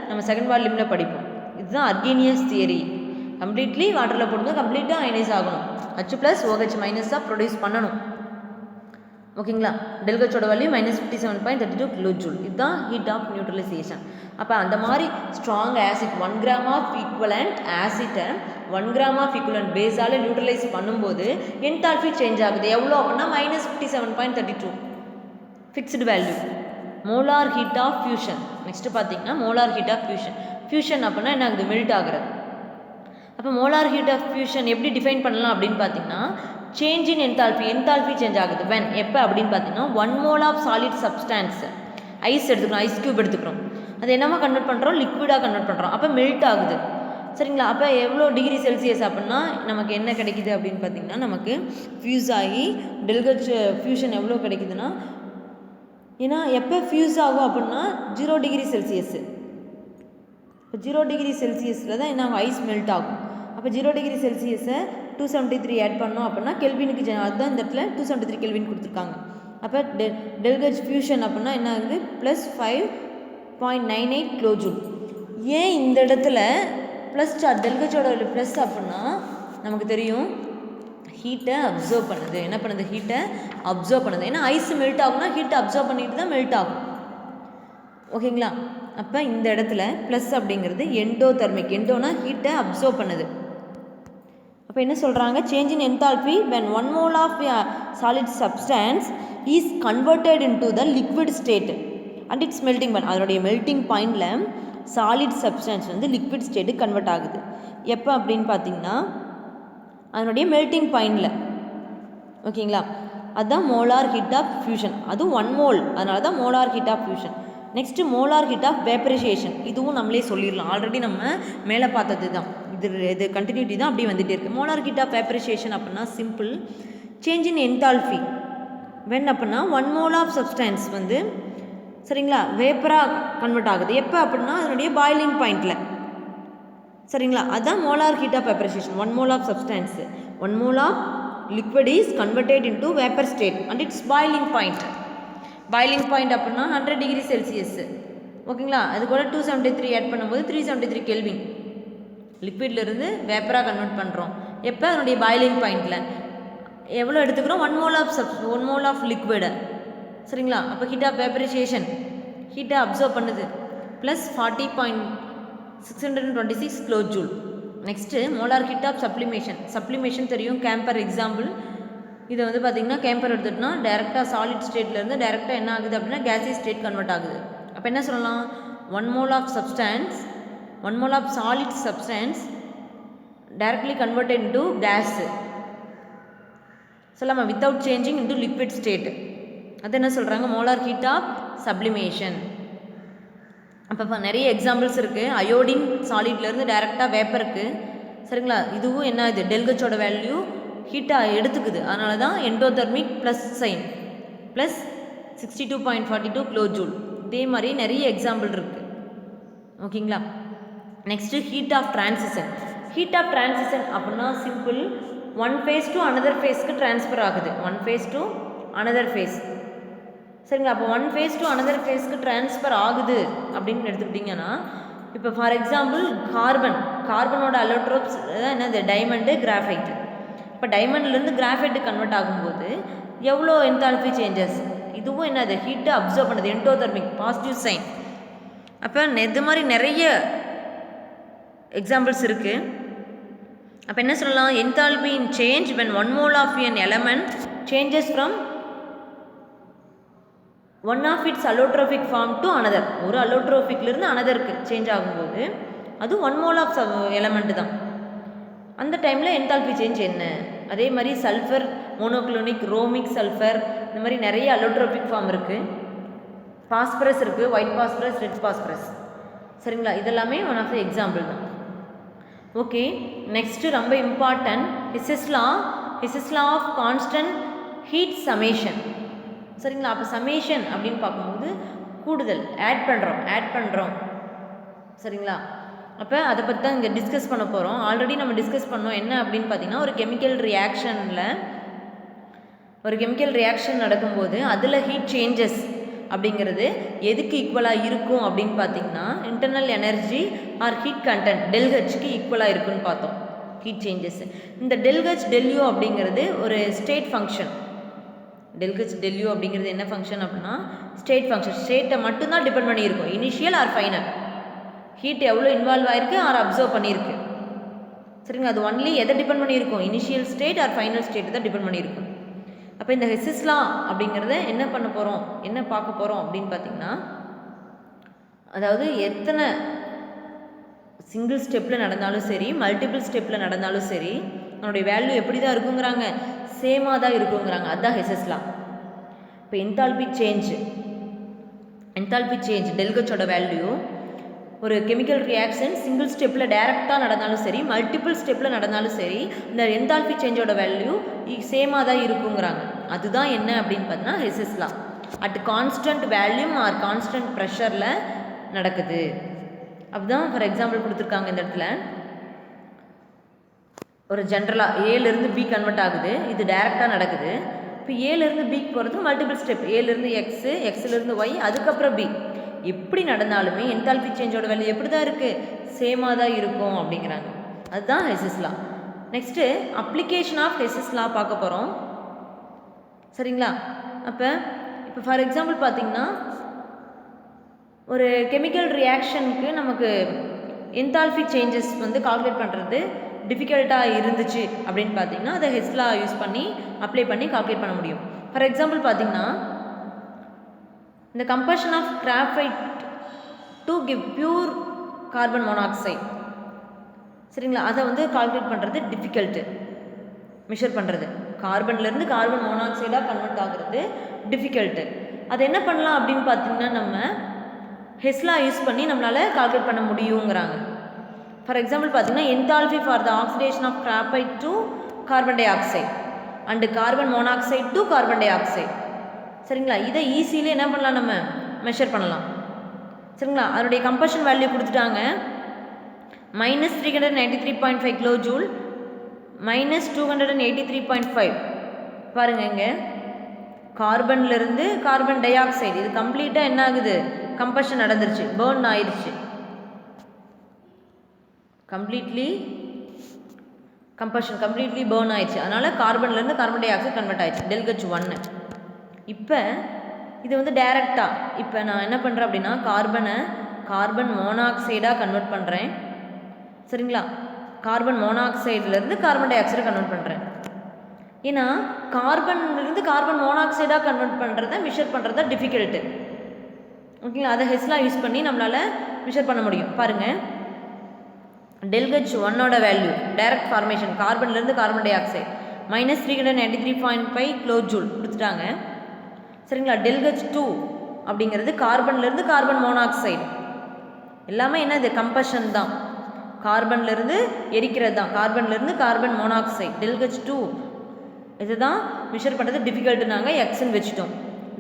நம்ம செகண்ட் வால்யூமில் படிப்போம். இதுதான் அர்கீனியஸ் தியரி. கம்ப்ளீட்லி வாட்டரில் போடும்போது கம்ப்ளீட்டாக அயனைஸ் ஆகணும். H+ OH- ப்ரொடியூஸ் பண்ணணும். ஓகேங்களா? டெல்ஹெச்சோட வேல்யூ -57.32 கிலோஜூல். இதுதான் ஹீட் ஆஃப் நியூட்ரலைசேஷன். அப்போ அந்த மாதிரி strong acid 1 gram of equivalent ஆசிட்டை 1 கிராம் ஆஃப் ஈக்குவலண்ட் பேஸால் நியூட்ரலைஸ் பண்ணும்போது என்தால்பி சேஞ்ச் ஆகுது. எவ்வளோ அப்படின்னா -57.32 fixed value. Molar heat of fusion. Next பார்த்தீங்கன்னா molar heat of fusion. Fusion அப்படின்னா என்ன ஆகுது மெல்ட் ஆகுறது. அப்போ மோலார் ஹீட் ஆஃப் ஃபியூஷன் எப்படி டிஃபைன் பண்ணலாம் அப்படின்னு பார்த்தீங்கன்னா சேஞ்ச் இன் என்தால்பி சேஞ்ச் ஆகுது when எப்போ அப்படின்னு பார்த்தீங்கன்னா 1 mole of solid substance ice எடுத்துக்கிறோம், ஐஸ் க்யூப் எடுத்துக்கிறோம், அது என்னமா கன்வெர்ட் பண்ணுறோம் லிக்விடாக கன்வெர்ட் பண்ணுறோம். அப்போ மெல்ட் ஆகுது. சரிங்களா? அப்போ எவ்வளோ டிகிரி செல்சியஸ் அப்படின்னா நமக்கு என்ன கிடைக்குது அப்படின்னு பார்த்தீங்கன்னா நமக்கு ஃபியூஸ் ஆகி டெல்ஹெச் ஃபியூஷன் எவ்வளோ கிடைக்குதுன்னா ஏன்னா எப்போ ஃபியூஸ் ஆகும் அப்படின்னா 0 டிகிரி செல்சியஸ். இப்போ 0 டிகிரி செல்சியஸில் தான் என்ன ஆகும் ஐஸ் மெல்ட் ஆகும். அப்போ 0 டிகிரி செல்சியஸை 273 ஆட் பண்ணோம் அப்படின்னா கெல்வினுக்கு அதுதான் இந்த இடத்துல 273 கெல்வின் கொடுத்துருக்காங்க. அப்போ டெல்ஹெச் ஃபியூஷன் அப்படின்னா என்ன ஆகுது +5.98 கிலோஜூல். ஏன் இந்த இடத்துல ப்ளஸ் டெல்ஹெச்சோட ப்ளஸ் அப்படின்னா நமக்கு தெரியும் ஹீட்டை அப்சர்வ் பண்ணுது. என்ன பண்ணுது ஹீட்டை அப்சர்வ் பண்ணுது. ஏன்னா ஐஸ் மெல்ட் ஆகும்னா ஹீட்டை அப்சர்வ் பண்ணிட்டு தான் மெல்ட் ஆகும். ஓகேங்களா? அப்போ இந்த இடத்துல ப்ளஸ் அப்படிங்கிறது எண்டோதெர்மிக். எண்டோனா ஹீட்டை அப்சர்வ் பண்ணுது. அப்போ என்ன சொல்கிறாங்க change in enthalpy when 1 mole of solid substance is converted into the liquid state and its melting point. அதனுடைய மெல்டிங் பாயிண்டில் சாலிட் சப்ஸ்டான்ஸ் வந்து லிக்விட் ஸ்டேட்டுக்கு கன்வெர்ட் ஆகுது. எப்போ அப்படின்னு பார்த்தீங்கன்னா அதனுடைய மெல்டிங் பாயிண்டில். ஓகேங்களா? அதுதான் மோலார் ஹீட் ஆஃப் ஃபியூஷன். அதுவும் 1 mole, அதனால தான் molar heat of fusion. Next molar heat of vaporisation. இதுவும் நம்மளே சொல்லிடலாம், ஆல்ரெடி நம்ம மேலே பார்த்தது தான். இது கண்டினியூட்டி தான் அப்படியே வந்துகிட்டே இருக்குது. மோலார் ஹீட் ஆஃப் வேப்பரைசேஷன் அப்படின்னா simple change in enthalpy when அப்படின்னா 1 mole ஆஃப் சப்ஸ்டான்ஸ் வந்து சரிங்களா வேப்பராக கன்வெர்ட் ஆகுது. எப்போ அப்படின்னா அதனுடைய பாய்லிங் பாயிண்டில். சரிங்களா? அதுதான் molar heat of vaporisation. 1 mole of substance 1 mole of liquid is converted into vapour state and its boiling point. Boiling point அப்படின்னா 100 டிகிரி செல்சியஸ். ஓகேங்களா? அது கூட 273 ஆட் பண்ணும்போது 373 கெல்வின். லிக்விட்லேருந்து வேப்பராக கன்வெர்ட் பண்ணுறோம். எப்போ அதனுடைய பாய்லிங் பாயிண்டில். எவ்வளோ எடுத்துக்கிறோம் 1 mole ஆஃப் லிக்விடு. சரிங்களா? அப்போ ஹீட் ஆஃப் வேப்பரைசேஷன் ஹீட்டை அப்சர்வ் பண்ணுது plus 40.626 kilojoule. Next molar heat of sublimation தெரியும், கேம்பர் எக்ஸாம்பிள். இதை வந்து பார்த்திங்கன்னா கேம்பர் எடுத்துகிட்டோம்னா டேரெக்டாக சாலிட் ஸ்டேட்லேருந்து டேரெக்டாக என்ன ஆகுது அப்படின்னா கேஸி ஸ்டேட் கன்வெர்ட் ஆகுது. அப்போ என்ன சொல்லலாம் 1 mole of substance 1 mole of solid substance directly converted into gas சொல்லாமா without changing into liquid state. அது என்ன சொல்கிறாங்க மோலார் ஹீட் ஆஃப் சப்ளிமேஷன். அப்போ நிறைய எக்ஸாம்பிள்ஸ் இருக்குது. அயோடின் சாலிட்லேருந்து டைரெக்டாக வேப்பருக்கு. சரிங்களா? இதுவும் என்ன இது டெல்ஹெச்சோட வேல்யூ ஹீட்டாக எடுத்துக்குது. அதனால தான் endothermic plus sign plus 62.42 kilojoule. இதே மாதிரி நிறைய எக்ஸாம்பிள் இருக்குது. ஓகேங்களா? Next heat of transition. Heat of transition அப்படின்னா simple one phase to another ஃபேஸ்க்கு ட்ரான்ஸ்ஃபர் ஆகுது. One phase to another phase. சரிங்களா? அப்போ ஒன் ஃபேஸ் டு அனதர் ஃபேஸ்க்கு ட்ரான்ஸ்ஃபர் ஆகுது அப்படின்னு எடுத்துக்கிட்டிங்கன்னா இப்போ ஃபார் எக்ஸாம்பிள் கார்பனோட அலோட்ரோப்ஸ் என்னது டைமண்டு கிராஃபைட்டு. இப்போ டைமண்ட்லேருந்து கிராஃபைட்டு கன்வெர்ட் ஆகும்போது எவ்வளோ என்தால்பி சேஞ்சஸ். இதுவும் என்னது ஹீட்டை அப்சர்வ் பண்ணுது எண்டோதெர்மிக் பாசிட்டிவ் சைன். அப்போ இது மாதிரி நிறைய எக்ஸாம்பிள்ஸ் இருக்குது. அப்போ என்ன சொல்லலாம் enthalpy in change when 1 mole of an element changes from one of its allotropic form to another. ஒரு அலோட்ரோபிக்லேருந்து அனதருக்கு சேஞ்ச் ஆகும்போது அது 1 mole ஆஃப் எலமெண்ட் தான். அந்த டைமில் என்தால்பி சேஞ்ச் என்ன. அதே மாதிரி சல்ஃபர் மோனோக்ளோனிக், ரோமிக் சல்ஃபர், இந்த மாதிரி நிறைய அலோட்ரோபிக் ஃபார்ம் இருக்குது. பாஸ்பரஸ் இருக்குது, ஒயிட் பாஸ்பரஸ், ரெட் பாஸ்பரஸ். சரிங்களா, இதெல்லாமே ஒன் ஆஃப் த எக்ஸாம்பிள் தான். ஓகே, நெக்ஸ்ட்டு ரொம்ப important Hess's law of constant heat summation. சரிங்களா, அப்போ சமேஷன் அப்படின்னு பார்க்கும்போது கூடுதல், ஆட் பண்ணுறோம். சரிங்களா, அப்போ அதை பற்றி தான் இங்கே டிஸ்கஸ் பண்ண போகிறோம். ஆல்ரெடி நம்ம டிஸ்கஸ் பண்ணோம். என்ன அப்படின்னு பார்த்தீங்கன்னா, ஒரு கெமிக்கல் ரியாக்ஷன் நடக்கும்போது அதில் ஹீட் சேஞ்சஸ் அப்படிங்கிறது எதுக்கு ஈக்குவலாக இருக்கும் அப்படின்னு பார்த்தீங்கன்னா, internal energy or heat content டெல்ஹெச்க்கு ஈக்குவலாக இருக்குன்னு பார்த்தோம். ஹீட் சேஞ்சஸ் இந்த டெல்ஹெச் டெல்யூ அப்படிங்கிறது ஒரு ஸ்டேட் ஃபங்க்ஷன். டெல்ஹெச் டெல்யூ அப்படிங்கிறது என்ன ஃபங்க்ஷன் அப்படின்னா, ஸ்டேட் ஃபங்க்ஷன். ஸ்டேட்டை மட்டும்தான் டிபெண்ட் பண்ணியிருக்கும், இனிஷியல் ஆர் ஃபைனல். ஹீட் எவ்வளோ இன்வால்வ் ஆகிருக்கு ஆர் அப்சர்வ் பண்ணியிருக்கு. சரிங்களா, அது ஒன்லி எதை டிபெண்ட் பண்ணியிருக்கும், initial state or final state தான் டிபெண்ட் பண்ணியிருக்கும். அப்போ இந்த ஹிஸ்ஸஸ் லா அப்படிங்கிறத என்ன பார்க்க போகிறோம் அப்படின்னு பார்த்தீங்கன்னா, அதாவது எத்தனை சிங்கிள் ஸ்டெப்பில் நடந்தாலும் சரி, மல்டிபிள் ஸ்டெப்பில் நடந்தாலும் சரி, அதனுடைய வேல்யூ எப்படி தான் இருக்குங்கிறாங்க, சேமாக தான் இருக்குங்கிறாங்க. அதுதான் ஹிஸ்ஸஸ் லா. இப்போ என்தால்பி சேஞ்ச் டெல்ஹெச்சோட வேல்யூ ஒரு கெமிக்கல் ரியாக்ஷன் சிங்கிள் ஸ்டெப்பில் டைரெக்டாக நடந்தாலும் சரி, மல்டிபிள் ஸ்டெப்பில் நடந்தாலும் சரி, இந்த என்தால்பி சேஞ்சோட வேல்யூ சேமாக தான் இருக்குங்கிறாங்க. அதுதான் என்ன அப்படின்னு பார்த்தீங்கன்னா Hess's law. At constant volume or constant ப்ரெஷரில் நடக்குது. அப்படிதான் ஃபார் எக்ஸாம்பிள் கொடுத்துருக்காங்க இந்த இடத்துல. ஒரு ஜென்ரலாக ஏலேருந்து பி கன்வெர்ட் ஆகுது, இது டைரெக்டாக நடக்குது. இப்போ ஏலேருந்து பிக்கு போகிறது மல்டிபிள் ஸ்டெப், ஏலேருந்து எக்ஸு, எக்ஸ்லேருந்து ஒய், அதுக்கப்புறம் பி. எப்படி நடந்தாலுமே என்தால்பி சேஞ்சோட வேல்யூ எப்படி தான் இருக்குது, சேமாக தான் இருக்கும் அப்படிங்கிறாங்க. அதுதான் Hess's law. Next application of Hess's law பார்க்க போகிறோம். சரிங்களா, இப்போ ஃபார் எக்ஸாம்பிள் பார்த்திங்கன்னா, ஒரு கெமிக்கல் ரியாக்ஷனுக்கு நமக்கு என்தால்பி சேஞ்சஸ் கால்குலேட் பண்ணுறது டிஃபிகல்ட்டாக இருந்துச்சு அப்படின்னு பார்த்தீங்கன்னா, அதை ஹிஸ்ஸஸ் லா யூஸ் பண்ணி அப்ளை பண்ணி கால்குலேட் பண்ண முடியும். ஃபார் எக்ஸாம்பிள் பார்த்திங்கன்னா, இந்த combustion of graphite to give pure carbon monoxide. சரிங்களா, அதை கால்குலேட் பண்ணுறது டிஃபிகல்ட்டு. மெஷர் பண்ணுறது கார்பன்லேருந்து கார்பன் மோனாக்சைடாக கன்வெர்ட் ஆகிறது டிஃபிகல்ட்டு. அது என்ன பண்ணலாம் அப்படின்னு பார்த்தீங்கன்னா, நம்ம ஹிஸ்ஸஸ் லா யூஸ் பண்ணி நம்மளால் கால்குலேட் பண்ண முடியுங்கிறாங்க. ஃபார் எக்ஸாம்பிள் பார்த்தீங்கன்னா, enthalpy for the oxidation of graphite to carbon dioxide and carbon monoxide to carbon dioxide. சரிங்களா, இதை ஈஸியிலே என்ன பண்ணலாம், நம்ம மெஷர் பண்ணலாம். சரிங்களா, அதனுடைய கம்பஷன் வேல்யூ கொடுத்துட்டாங்க. -393.5 கிலோ ஜூல், -283.5. பாருங்கள், இங்கே கார்பன்லேருந்து கார்பன் டை ஆக்சைடு இது கம்ப்ளீட்டாக என்ன ஆகுது, கம்பஷன் நடந்துருச்சு, பேர்ன் ஆயிடுச்சு. கம்ப்ளீட்லி பேர்ன் ஆயிடுச்சு. அதனால் கார்பன்லேருந்து கார்பன் டை ஆக்சைடு கன்வெர்ட் ஆயிடுச்சு, டெல்ஹெச் 1. இப்போ இது டைரெக்டாக இப்போ நான் என்ன பண்ணுறேன் அப்படின்னா, கார்பன் மோனாக்சைடாக கன்வெர்ட் பண்ணுறேன். சரிங்களா, கார்பன் மோனாக்சைட்லேருந்து கார்பன் டை ஆக்சைடை கன்வெர்ட் பண்ணுறேன். ஏன்னா கார்பன்லேருந்து கார்பன் மோனாக்சைடாக கன்வெர்ட் பண்ணுறத மெஷர் பண்ணுறதா டிஃபிகல்ட்டு. ஓகேங்களா, அதை ஹிஸ்ஸஸ் லா யூஸ் பண்ணி நம்மளால் மெஷர் பண்ண முடியும். பாருங்கள், டெல்ஹெச் 1ஓட வேல்யூ டைரக்ட் ஃபார்மேஷன் கார்பன்லேருந்து carbon dioxide -393.5 kilo joule கொடுத்துட்டாங்க. சரிங்களா, டெல்ஹெச் 2 அப்படிங்கிறது கார்பன்லேருந்து கார்பன் மோனாக்சைடு. எல்லாமே என்னது, கம்பஷன் தான், கார்பன்லேருந்து எரிக்கிறது தான், கார்பன்லேருந்து கார்பன் மோனாக்சைடு. டெல்ஹெச் 2 இதுதான் மெஷர் பண்ணுறது டிஃபிகல்ட்டுனாங்க, எக்ஸ்ன்னு வச்சுட்டோம்.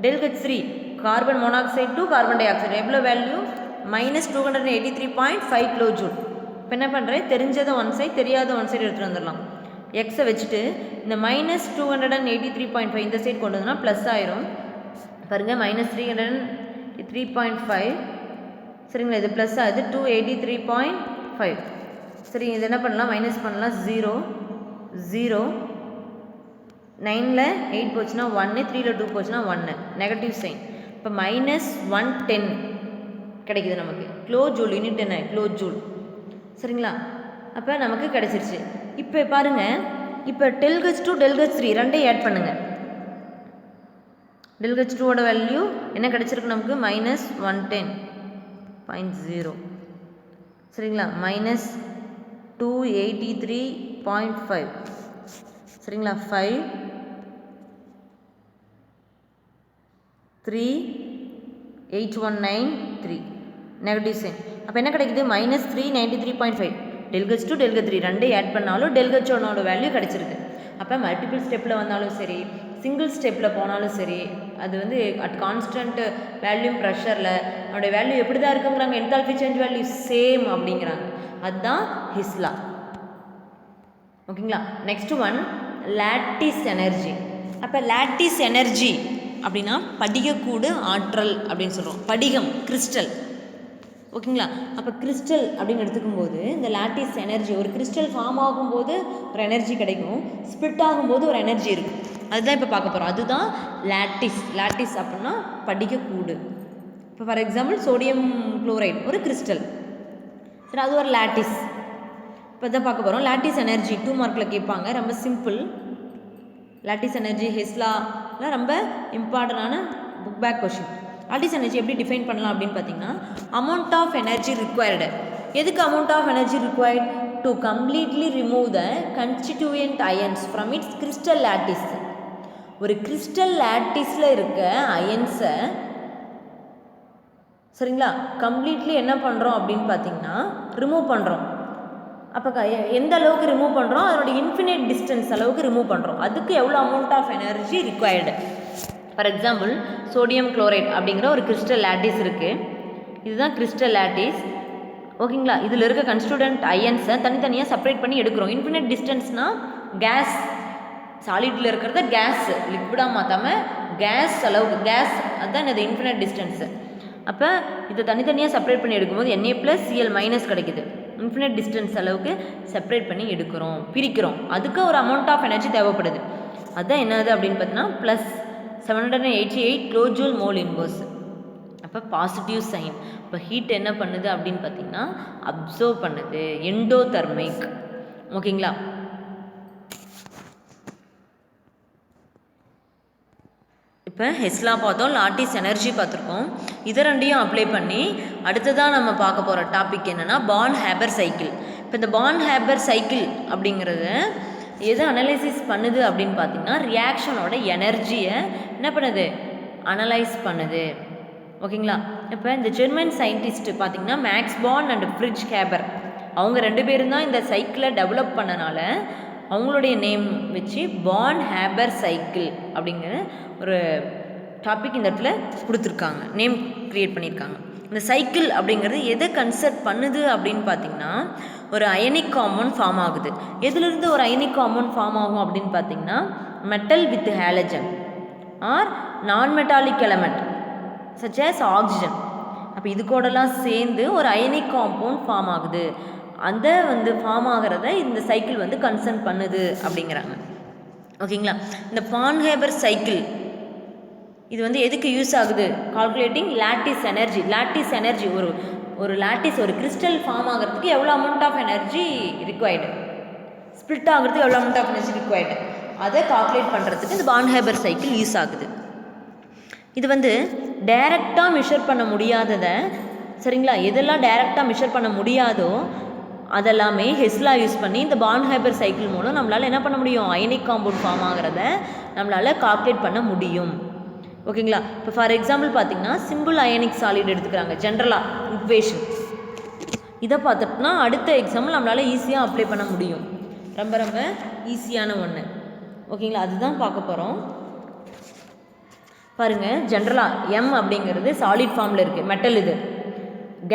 டெல்ஹெச் 3 carbon monoxide to carbon di oxide எவ்வளோ வேல்யூ, -283.5 கிலோ ஜூல். இப்போ என்ன பண்ணுறேன், தெரிஞ்சதை ஒன் சைடு, தெரியாத ஒன் சைடு எடுத்துகிட்டு வந்துடலாம். எக்ஸை வச்சுட்டு இந்த -283.5 இந்த சைடு கொண்டு வந்தோம்னா ப்ளஸ் ஆயிரும். பாருங்கள், -303.5. சரிங்களா, இது ப்ளஸ் ஆகுது 283.5. சரி, இது என்ன பண்ணலாம், மைனஸ் பண்ணலாம். 0 0 9ல் 8 போச்சுன்னா 1, 3ல் 2 போச்சுன்னா 1, நெகட்டிவ் சைன். இப்போ -110 கிடைக்குது நமக்கு. கிலோ ஜூல், யூனிட் என்ன, கிலோ ஜூல். சரிங்களா, அப்போ நமக்கு கிடச்சிருச்சு. இப்போ பாருங்கள், இப்போ டெல்ஹெச் 2 டெல்ஹெச் 3 ரெண்டையும் ஆட் பண்ணுங்கள். டெல்ஹெச் 2ஓட வேல்யூ என்ன கிடச்சிருக்கு நமக்கு, -110.0. சரிங்களா, -283 93.5 சரிங்களா 5 3 8193 நெகட்டிவ் சைன். அப்போ என்ன கிடைக்குது -393.5 டெல்கச் டூ டெல்க3 ரெண்டு ஆட் பண்ணாலும் டெல்கச்சோனோட வேல்யூ கிடச்சிருக்கு. அப்போ மல்டிபிள் ஸ்டெப்பில் வந்தாலும் சரி சிங்கிள் ஸ்டெப்பில் போனாலும் சரி அது வந்து அட் கான்ஸ்டன்ட் வேல்யூம் ப்ரெஷரில் அதோடைய வேல்யூ எப்படி தான் இருக்குங்கிறாங்க என்தால்பி சேஞ்ச் வேல்யூ சேம் அப்படிங்கிறாங்க. அதுதான் ஹிஸ் லா. ஓகேங்களா. Next one lattice energy. அப்போ லாட்டிஸ் எனர்ஜி அப்படின்னா படிகக்கூடு ஆற்றல் அப்படின்னு சொல்கிறோம். படிகம் கிறிஸ்டல். ஓகேங்களா. அப்போ கிறிஸ்டல் அப்படின்னு எடுத்துக்கும் போது இந்த லாட்டிஸ் எனர்ஜி ஒரு கிறிஸ்டல் ஃபார்ம் ஆகும்போது ஒரு எனர்ஜி கிடைக்கும், ஸ்ப்ளிட் ஆகும்போது ஒரு எனர்ஜி இருக்கும். அதுதான் இப்போ பார்க்க போகிறோம். அதுதான் லாட்டிஸ். லாட்டிஸ் அப்படின்னா படிகக்கூடு. இப்போ ஃபார் எக்ஸாம்பிள் சோடியம் குளோரைடு ஒரு கிறிஸ்டல், சரி அது ஒரு லாட்டிஸ். இப்போ தான் பார்க்க போகிறோம். லாட்டிஸ் எனர்ஜி 2 மார்க்கில் கேட்பாங்க. ரொம்ப சிம்பிள். லாட்டிஸ் எனர்ஜி ஹெஸ்லாலாம் ரொம்ப இம்பார்ட்டண்டான book back question. Lattice energy எப்படி டிஃபைன் பண்ணலாம் அப்படின்னு பார்த்தீங்கன்னா அமௌண்ட் ஆஃப் எனர்ஜி ரிக்வயர்டு. எதுக்கு amount of energy required? To completely remove the constituent ions from its crystal lattice. ஒரு கிறிஸ்டல் லாட்டிஸில் இருக்க அயன்ஸை சரிங்களா கம்ப்ளீட்லி என்ன பண்ணுறோம் அப்படின்னு பார்த்தீங்கன்னா ரிமூவ் பண்ணுறோம். அப்போ எந்த அளவுக்கு ரிமூவ் பண்ணுறோம், அதோட இன்ஃபினிட் டிஸ்டன்ஸ் அளவுக்கு ரிமூவ் பண்ணுறோம். அதுக்கு எவ்வளோ amount of energy required. For example sodium chloride அப்படிங்கிற ஒரு கிறிஸ்டல் லாட்டிஸ் இருக்குது. இதுதான் கிறிஸ்டல் லாட்டிஸ். ஓகேங்களா. இதில் இருக்க கன்ஸ்டிடியூயன்ட் அயன்ஸை தனித்தனியாக செப்பரேட் பண்ணி எடுக்கிறோம். இன்ஃபினிட் டிஸ்டன்ஸ்னால் கேஸ், சாலிடில் இருக்கிறத கேஸ் லிக்விடாக மாற்றாமல் கேஸ் அளவுக்கு, கேஸ் அதுதான் இது இன்ஃபினிட் டிஸ்டன்ஸு. அப்போ இதை தனித்தனியாக செப்பரேட் பண்ணி எடுக்கும்போது Na+Cl- கிடைக்குது. இன்ஃபினிட் டிஸ்டன்ஸ் அளவுக்கு செப்பரேட் பண்ணி எடுக்கிறோம், பிரிக்கிறோம். அதுக்கு ஒரு அமௌண்ட் ஆஃப் எனர்ஜி தேவைப்படுது. அதுதான் என்னது அப்படின்னு பார்த்தீங்கன்னா +788 கிலோஜூல் மோல் இன்வர்ஸ். அப்போ பாசிட்டிவ் சைன். இப்போ ஹீட் என்ன பண்ணுது அப்படின்னு பார்த்தீங்கன்னா அப்சர்வ் பண்ணுது, எண்டோதெர்மிக். ஓகேங்களா. இப்போ ஹெஸ்லா பார்த்தோம், லாட்டிஸ் எனர்ஜி பார்த்துருக்கோம். இதை ரெண்டையும் அப்ளை பண்ணி அடுத்ததான் நம்ம பார்க்க போகிற டாபிக் என்னென்னா பான் ஹேபர் சைக்கிள். இப்போ இந்த பான் ஹேபர் சைக்கிள் அப்படிங்கிறத எது அனலைசிஸ் பண்ணுது அப்படின்னு பார்த்தீங்கன்னா ரியாக்ஷனோட எனர்ஜியை என்ன பண்ணுது, அனலைஸ் பண்ணுது. ஓகேங்களா. இப்போ இந்த ஜெர்மன் சயின்டிஸ்ட்டு பார்த்தீங்கன்னா Max Born and Fritz Haber, அவங்க 2 பேரும் தான் இந்த சைக்கிளை டெவலப் பண்ணனால அவங்களுடைய நேம் வச்சு பான் ஹேபர் சைக்கிள் அப்படிங்கிற ஒரு டாபிக் இந்த இடத்துல கொடுத்துருக்காங்க, நேம் க்ரியேட் பண்ணியிருக்காங்க. இந்த சைக்கிள் அப்படிங்கிறது எதை கன்செப்ட் பண்ணுது அப்படின்னு பார்த்தீங்கன்னா ஒரு அயனிக் காம்பவுண்ட் ஃபார்ம் ஆகுது. எதுலேருந்து ஒரு அயனிக் காம்பவுண்ட் ஃபார்ம் ஆகும் அப்படின்னு பார்த்தீங்கன்னா metal with halogen or non metallic element such as oxygen. அப்போ இது கூடலாம் சேர்ந்து ஒரு அயனிக் காம்பவுண்ட் ஃபார்ம் ஆகுது. அந்த ஃபார்ம் ஆகிறத இந்த சைக்கிள் கன்சர்ன் பண்ணுது அப்படிங்கிறாங்க. ஓகேங்களா. இந்த பான் ஹேபர் சைக்கிள் இது எதுக்கு யூஸ் ஆகுது? Calculating lattice energy. Lattice energy ஒரு லாட்டிஸ் ஒரு கிறிஸ்டல் ஃபார்ம் ஆகிறதுக்கு எவ்வளோ amount of energy required, split ஆகிறதுக்கு எவ்வளோ அமௌண்ட் ஆஃப் எனர்ஜி ரிக்வயர்டு, அதை கால்குலேட் பண்ணுறதுக்கு இந்த பான் ஹேபர் சைக்கிள் யூஸ் ஆகுது. இது டைரெக்டாக மெஷர் பண்ண முடியாததை சரிங்களா, எதெல்லாம் டைரெக்டாக மெஷர் பண்ண முடியாதோ அதெல்லாமே ஹெஸ்லா யூஸ் பண்ணி இந்த பான் ஹேபர் சைக்கிள் மூலம் நம்மளால் என்ன பண்ண முடியும், அயனிக் காம்பவுண்ட் ஃபார்ம் ஆகிறத நம்மளால் கால்குலேட் பண்ண முடியும். ஓகேங்களா. இப்போ ஃபார் எக்ஸாம்பிள் பார்த்தீங்கன்னா சிம்பிள் அயனிக் சாலிட் எடுத்துக்கிறாங்க ஜென்ரலாக இக்குவேஷன். இதை பார்த்துட்டோம்னா அடுத்த எக்ஸாம்பிள் நம்மளால் ஈஸியாக அப்ளை பண்ண முடியும். ரொம்ப ரொம்ப ஈஸியான ஒன்று. ஓகேங்களா. அதுதான் பார்க்க போகிறோம். பாருங்கள், ஜென்ரலாக எம் அப்படிங்கிறது சாலிட் ஃபார்மில் இருக்குது, மெட்டல். இது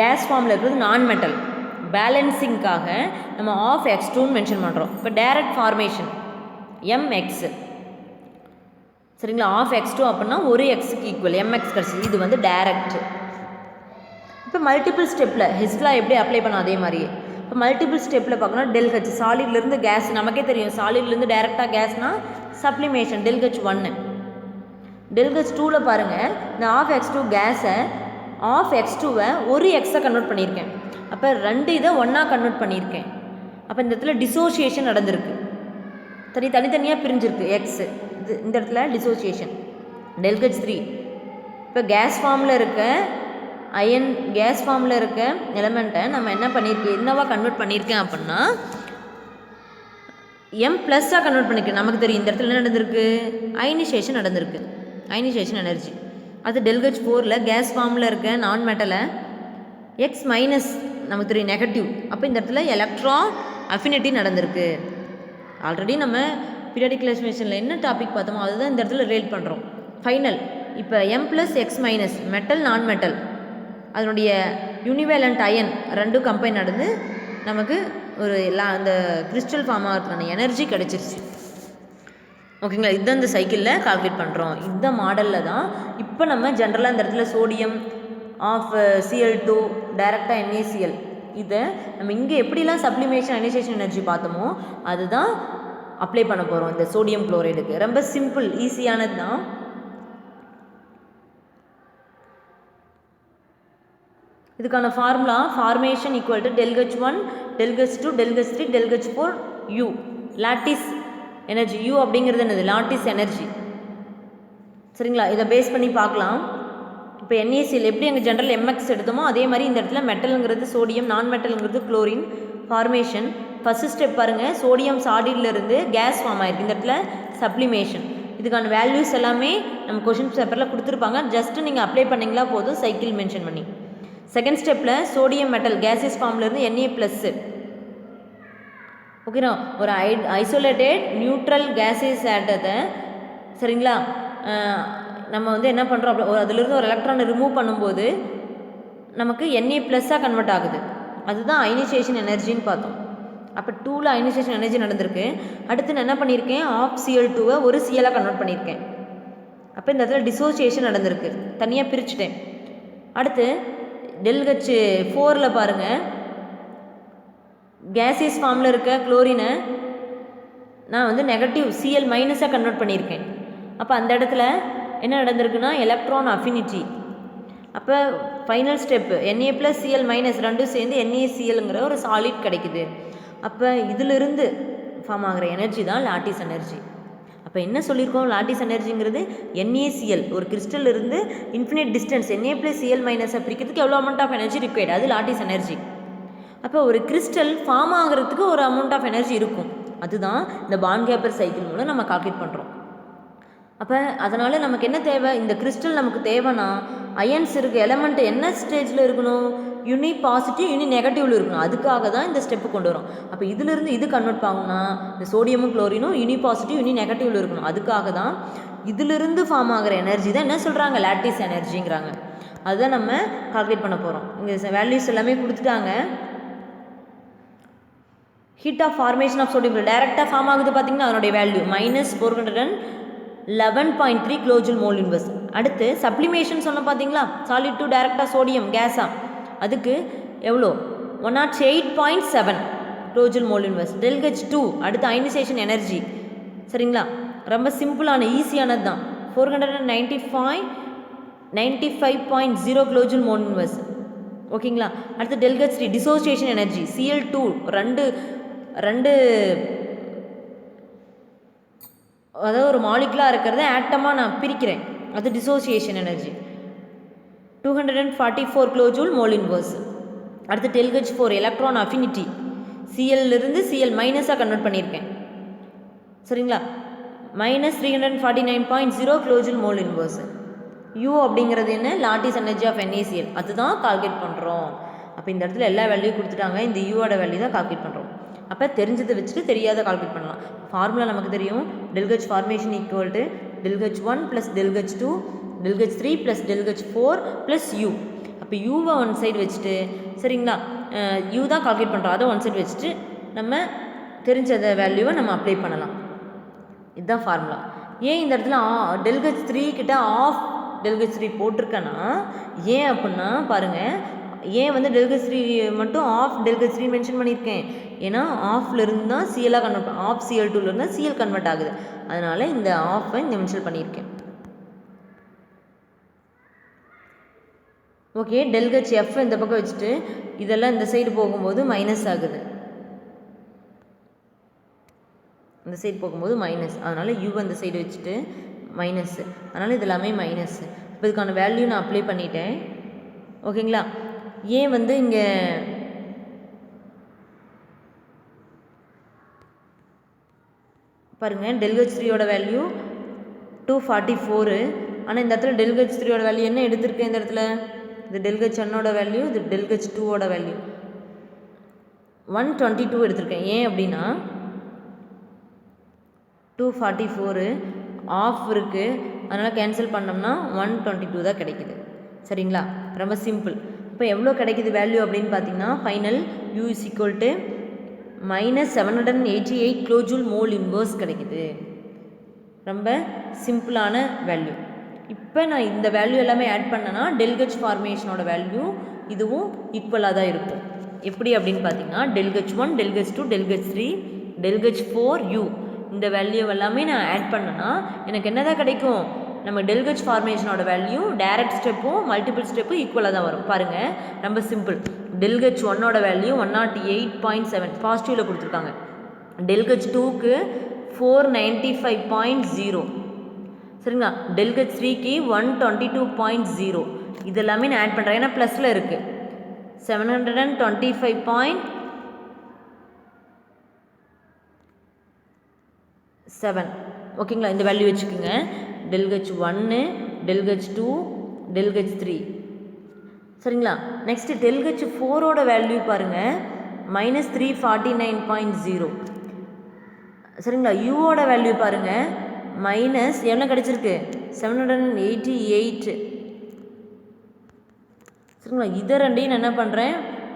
கேஸ் ஃபார்மில் இருக்கிறது நான் மெட்டல். பேலன்சிங்காக நம்ம ஆஃப் x2ன்னு மென்ஷன் பண்ணுறோம். இப்போ டைரக்ட் ஃபார்மேஷன் mx சரிங்களா. ஆஃப் x2 அப்படின்னா ஒரு எக்ஸுக்கு ஈக்குவல் mx கிடச்சிது. இது டைரக்ட். இப்போ மல்டிபிள் ஸ்டெப்பில் ஹெஸ்லா எப்படி அப்ளை பண்ணோம் அதே மாதிரியே இப்போ மல்டிபிள் ஸ்டெப்பில் பார்க்கணும். ΔH சாலிட்லேருந்து கேஸ் நமக்கே தெரியும், சாலிட்லேருந்து டைரெக்டாக கேஸ்னால் சப்ளிமேஷன் ΔH1. ΔH2ல் பாருங்கள், இந்த ஆஃப் x2 கேஸை ஆஃப் x2வை ஒரு எக்ஸை கன்வெர்ட் பண்ணியிருக்கேன். அப்போ 2 இதை ஒன்றா கன்வெர்ட் பண்ணியிருக்கேன். அப்போ இந்த இடத்துல டிசோசியேஷன் நடந்திருக்கு, தனித்தனியாக பிரிஞ்சிருக்கு எக்ஸு. இந்த இடத்துல டிசோசியேஷன் ΔH3. இப்போ கேஸ் ஃபார்மில் இருக்க கேஸ் ஃபார்மில் இருக்க எலமெண்ட்டை நம்ம என்ன பண்ணியிருக்கேன், என்னவா கன்வெர்ட் பண்ணியிருக்கேன் அப்படின்னா எம் ப்ளஸ்ஸாக கன்வெர்ட் பண்ணிக்கிறேன். நமக்கு தெரியும் இந்த இடத்துல என்ன நடந்திருக்கு, அயனைசேஷன் நடந்திருக்கு, அயனைசேஷன் எனர்ஜி. அது டெல்கச் 4ல் கேஸ் ஃபார்மில் இருக்க நான் மெட்டலை எக்ஸ் மைனஸ் நமக்கு தெரியும் நெகட்டிவ். அப்போ இந்த இடத்துல எலக்ட்ரான் அஃபினிட்டி நடந்திருக்கு. ஆல்ரெடி நம்ம பீரியாடிக் கிளாசிஃபிகேஷனில் என்ன டாபிக் பார்த்தோமோ அதுதான் இந்த இடத்துல ரிலேட் பண்ணுறோம். ஃபைனல் இப்போ M plus X minus metal நான் மெட்டல் அதனுடைய யூனிவேலண்ட் அயன் ரெண்டும் கம்பைன் நடந்து நமக்கு ஒரு அந்த கிறிஸ்டல் ஃபார்ம் ஆகிறதுக்கான எனர்ஜி கிடச்சிருச்சு. ஓகேங்களா, இதுதான் இந்த சைக்கிளில் கால்குலேட் பண்ணுறோம். இந்த மாடலில் தான் இப்போ நம்ம ஜென்ரலாக இந்த இடத்துல சோடியம் ஆஃப் Cl2 டைரெக்டாக NaCl இதை நம்ம இங்கே எப்படிலாம் சப்ளிமேஷன் அயனைசேஷன் எனர்ஜி பார்த்தோமோ அதுதான் அப்ளை பண்ண போகிறோம் இந்த சோடியம் குளோரைடுக்கு. ரொம்ப சிம்பிள் ஈஸியானது தான். இதுக்கான formula formation equal to ΔH1 ΔH2 ΔH3 ΔH4 U lattice energy. U அப்படிங்கிறது என்னது, லாட்டிஸ் எனர்ஜி. சரிங்களா, இதை பேஸ் பண்ணி பார்க்கலாம். இப்போ NaCl எப்படி எங்கள் ஜென்ரல் MX எடுத்தோமோ அதே மாதிரி இந்த இடத்துல மெட்டலுங்கிறது சோடியம், நான் மெட்டலுங்கிறது குளோரின். ஃபார்மேஷன் ஃபஸ்ட்டு ஸ்டெப் பாருங்கள், சோடியம் சாடியிலிருந்து கேஸ் ஃபார்ம் ஆகிருக்கு. இந்த இடத்துல சப்ளிமேஷன். இதுக்கான வேல்யூஸ் எல்லாமே நம்ம கொஷின் பேப்பரில் கொடுத்துருப்பாங்க. ஜஸ்ட்டு நீங்கள் அப்ளை பண்ணிங்களா போதும் சைக்கிள் மென்ஷன் பண்ணி. செகண்ட் ஸ்டெப்பில் சோடியம் மெட்டல் கேஸஸ் ஃபார்ம்லேருந்து Na+. ஓகேண்ணா, ஒரு ஐசோலேட்டட் நியூட்ரல் கேஸஸ் ஆட்டத்தை சரிங்களா நம்ம வந்து என்ன பண்ணுறோம், அப்படி அதிலிருந்து ஒரு எலக்ட்ரானை ரிமூவ் பண்ணும்போது நமக்கு Na+ஆக கன்வெர்ட் ஆகுது. அதுதான் அயனைசேஷன் எனர்ஜின்னு பார்த்தோம். அப்போ 2ல் அயனைசேஷன் எனர்ஜி நடந்திருக்கு. அடுத்து நான் என்ன பண்ணியிருக்கேன், ஆஃப் Cl2 ஒரு Cl கன்வெர்ட் பண்ணியிருக்கேன். அப்போ இந்த இடத்துல டிசோசியேஷன் நடந்திருக்கு, தனியாக பிரிச்சுட்டேன். அடுத்து ΔH4ல் பாருங்கள், கேஸஸ் ஃபார்மில் இருக்க குளோரினை நான் வந்து நெகட்டிவ் Cl- கன்வெர்ட் பண்ணியிருக்கேன். அப்போ அந்த இடத்துல என்ன நடந்திருக்குன்னா எலக்ட்ரான் அஃபினிட்டி. அப்போ ஃபைனல் ஸ்டெப்பு Na+Cl- ரெண்டும் சேர்ந்து NaClங்கிற ஒரு சாலிட் கிடைக்குது. அப்போ இதிலிருந்து ஃபார்ம் ஆகிற எனர்ஜி தான் லாட்டிஸ் எனர்ஜி. அப்போ என்ன சொல்லியிருக்கோம், லாட்டிஸ் எனர்ஜிங்கிறது NaCl ஒரு கிறிஸ்டல் இருந்து இன்ஃபினிட் டிஸ்டன்ஸ் Na+Cl- பிரிக்கிறதுக்கு எவ்வளோ அமௌண்ட் ஆஃப் எனர்ஜி ரிக்வயர்டு, அது லாட்டிஸ் எனர்ஜி. அப்போ ஒரு கிறிஸ்டல் ஃபார்ம் ஆகிறதுக்கு ஒரு அமௌண்ட் ஆஃப் எனர்ஜி இருக்கும். அதுதான் இந்த பாண்ட் கேப்பர் சைக்கிள் மூலம் நம்ம கால்குலேட் பண்ணுறோம். அப்போ அதனால் நமக்கு என்ன தேவை, இந்த கிறிஸ்டல் நமக்கு தேவைன்னா அயன்ஸ் இருக்குது, எலமெண்ட் என்ன ஸ்டேஜில் இருக்கணும், யூனி பாசிட்டிவ் யூனி நெகட்டிவில் இருக்கணும். அதுக்காக தான் இந்த ஸ்டெப்பு கொண்டு வரும். அப்போ இதிலிருந்து இது கன்வெர்ட் ஆகும்னா இந்த சோடியமும் குளோரினும் யூனி பாசிட்டிவ் யூனி நெகட்டிவில் இருக்கணும். அதுக்காக தான் இதிலிருந்து ஃபார்ம் ஆகிற எனர்ஜி தான் என்ன சொல்கிறாங்க, லாட்டிஸ் எனர்ஜிங்கிறாங்க. அதுதான் நம்ம கால்குலேட் பண்ண போகிறோம். இங்கே வேல்யூஸ் எல்லாமே கொடுத்துட்டாங்க. Heat of formation of sodium டைரெக்டாக ஃபார்ம் ஆகுது பார்த்தீங்கன்னா அதனுடைய வேல்யூ -411.3 கிலோஜூல் மோல் இன்வெர்ஸ். அடுத்து சப்ளிமேஷன் சொன்ன பார்த்தீங்களா, சாலிட் டு டைரெக்டாக சோடியம் கேஸா, அதுக்கு எவ்வளோ 108.7 கிலோஜூல் மோல் இன்வெர்ஸ். ΔH2 அடுத்து அயனைசேஷன் எனர்ஜி. சரிங்களா, ரொம்ப சிம்பிளான ஈஸியானது தான். 495.0 கிலோஜூல் மோல் இன்வெர்ஸ். ஓகேங்களா, அடுத்து ΔH3 டிசோசியேஷன் எனர்ஜி. Cl2 ரெண்டு அதாவது ஒரு மாலிகுலாக இருக்கிறத ஆட்டமாக நான் பிரிக்கிறேன், அது dissociation energy 244 kilojoule mole inverse. அடுத்து ΔH4 எலக்ட்ரான் அஃபினிட்டி. Cl-இருந்து Cl- கன்வெர்ட் பண்ணியிருக்கேன். சரிங்களா, -349.0 கிலோஜூல் மோல் இன்வெர்ஸ். U அப்படிங்கிறது என்ன, லாட்டிஸ் எனர்ஜி ஆஃப் NaCl, அதுதான் கால்குலேட் பண்ணுறோம். அப்போ இந்த இடத்துல எல்லா வேல்யூ கொடுத்துட்டாங்க, இந்த யூவோட வேல்யூ தான் கால்குலேட் பண்ணுறோம். அப்போ தெரிஞ்சதை வச்சுட்டு தெரியாத கால்குலேட் பண்ணலாம். ஃபார்முலா நமக்கு தெரியும், ΔH formation equal to ΔH1 + ΔH2 ΔH3 + ΔH4 + U. அப்போ யூவை ஒன் சைடு வச்சுட்டு சரிங்களா, யூ தான் கால்குலேட் பண்ணுறோம், அதை ஒன் சைடு வச்சுட்டு நம்ம தெரிஞ்சத வேல்யூவை நம்ம அப்ளை பண்ணலாம். இதுதான் ஃபார்முலா. ஏன் இந்த இடத்துல ΔH3 கிட்ட ஆஃப் ΔH3 போட்டிருக்கேன்னா ஏன் அப்படின்னா பாருங்கள், ஏன் வந்து ΔH3 மட்டும் ஆஃப் ΔH3 மென்ஷன் பண்ணியிருக்கேன், ஏன்னா ஆஃப்லேருந்து தான் Cl கன்வெர்ட், ஆஃப் Cl2லேருந்து தான் Cl கன்வெர்ட் ஆகுது. அதனால் இந்த ஆஃபை இந்த மென்ஷன் பண்ணியிருக்கேன். ஓகே, ΔHF இந்த பக்கம் வச்சுட்டு இதெல்லாம் இந்த சைடு போகும்போது மைனஸ் ஆகுது, இந்த சைடு போகும்போது மைனஸ், அதனால் யூ இந்த சைடு வச்சுட்டு மைனஸ், அதனால் இது எல்லாமே மைனஸ். இப்போ இதுக்கான வேல்யூ நான் அப்ளை பண்ணிட்டேன். ஓகேங்களா, ஏன் வந்து இங்கே பாருங்கள் ΔH3யோட வேல்யூ 244. ஆனால் இந்த இடத்துல ΔH3யோட வேல்யூ என்ன எடுத்திருக்கேன் இந்த இடத்துல? இது ΔH1ஓட வேல்யூ, இது ΔH2ஓட வேல்யூ 122 எடுத்திருக்கேன். ஏன் அப்படின்னா 244 ஆஃப் இருக்குது, அதனால் கேன்சல் பண்ணோம்னா 122 தான் கிடைக்குது. சரிங்களா? ரொம்ப சிம்பிள். இப்போ எவ்வளோ கிடைக்குது வேல்யூ அப்படின்னு பார்த்தீங்கன்னா final U is equal to -788 kilojoule mole inverse கிடைக்குது. ரொம்ப சிம்பிளான வேல்யூ. இப்போ நான் இந்த வேல்யூ எல்லாமே ஆட் பண்ணேன்னா ΔH ஃபார்மேஷனோட வேல்யூ இதுவும் ஈக்குவலாக தான் இருக்கும். எப்படி அப்படின்னு பார்த்தீங்கன்னா ΔH1, ΔH2, ΔH3, ΔH4U இந்த வேல்யூ எல்லாமே நான் ஆட் பண்ணேன்னா எனக்கு என்ன தான் கிடைக்கும்? நம்ம ΔH ஃபார்மேஷனோட வேல்யூ டைரக்ட் ஸ்டெப்பும் மல்டிபிள் ஸ்டெப்பும் ஈக்குவலாக தான் வரும். பாருங்கள் ரொம்ப சிம்பிள். ΔH1ஓட வேல்யூ 108.7 பாசிட்டிவில் கொடுத்துருக்காங்க. ΔH2க்கு 495.0. சரிங்களா? ΔH3க்கு 122.0. இது எல்லாமே நான் ஆட் பண்ணுறேன், ஏன்னா ப்ளஸில் இருக்குது. 725.7 ஓகேங்களா? இந்த வேல்யூ வச்சுக்கோங்க. ΔH1, ΔH2, ΔH3. சரிங்களா? நெக்ஸ்ட்டு ΔH4ஓட வேல்யூ பாருங்கள் -349.0. சரிங்களா? யூவோட வேல்யூ பாருங்கள் மைனஸ் எவ்வளோ கிடச்சிருக்கு? 788. சரிங்களா? இதை ரெண்டையும் நான் என்ன பண்ணுறேன்,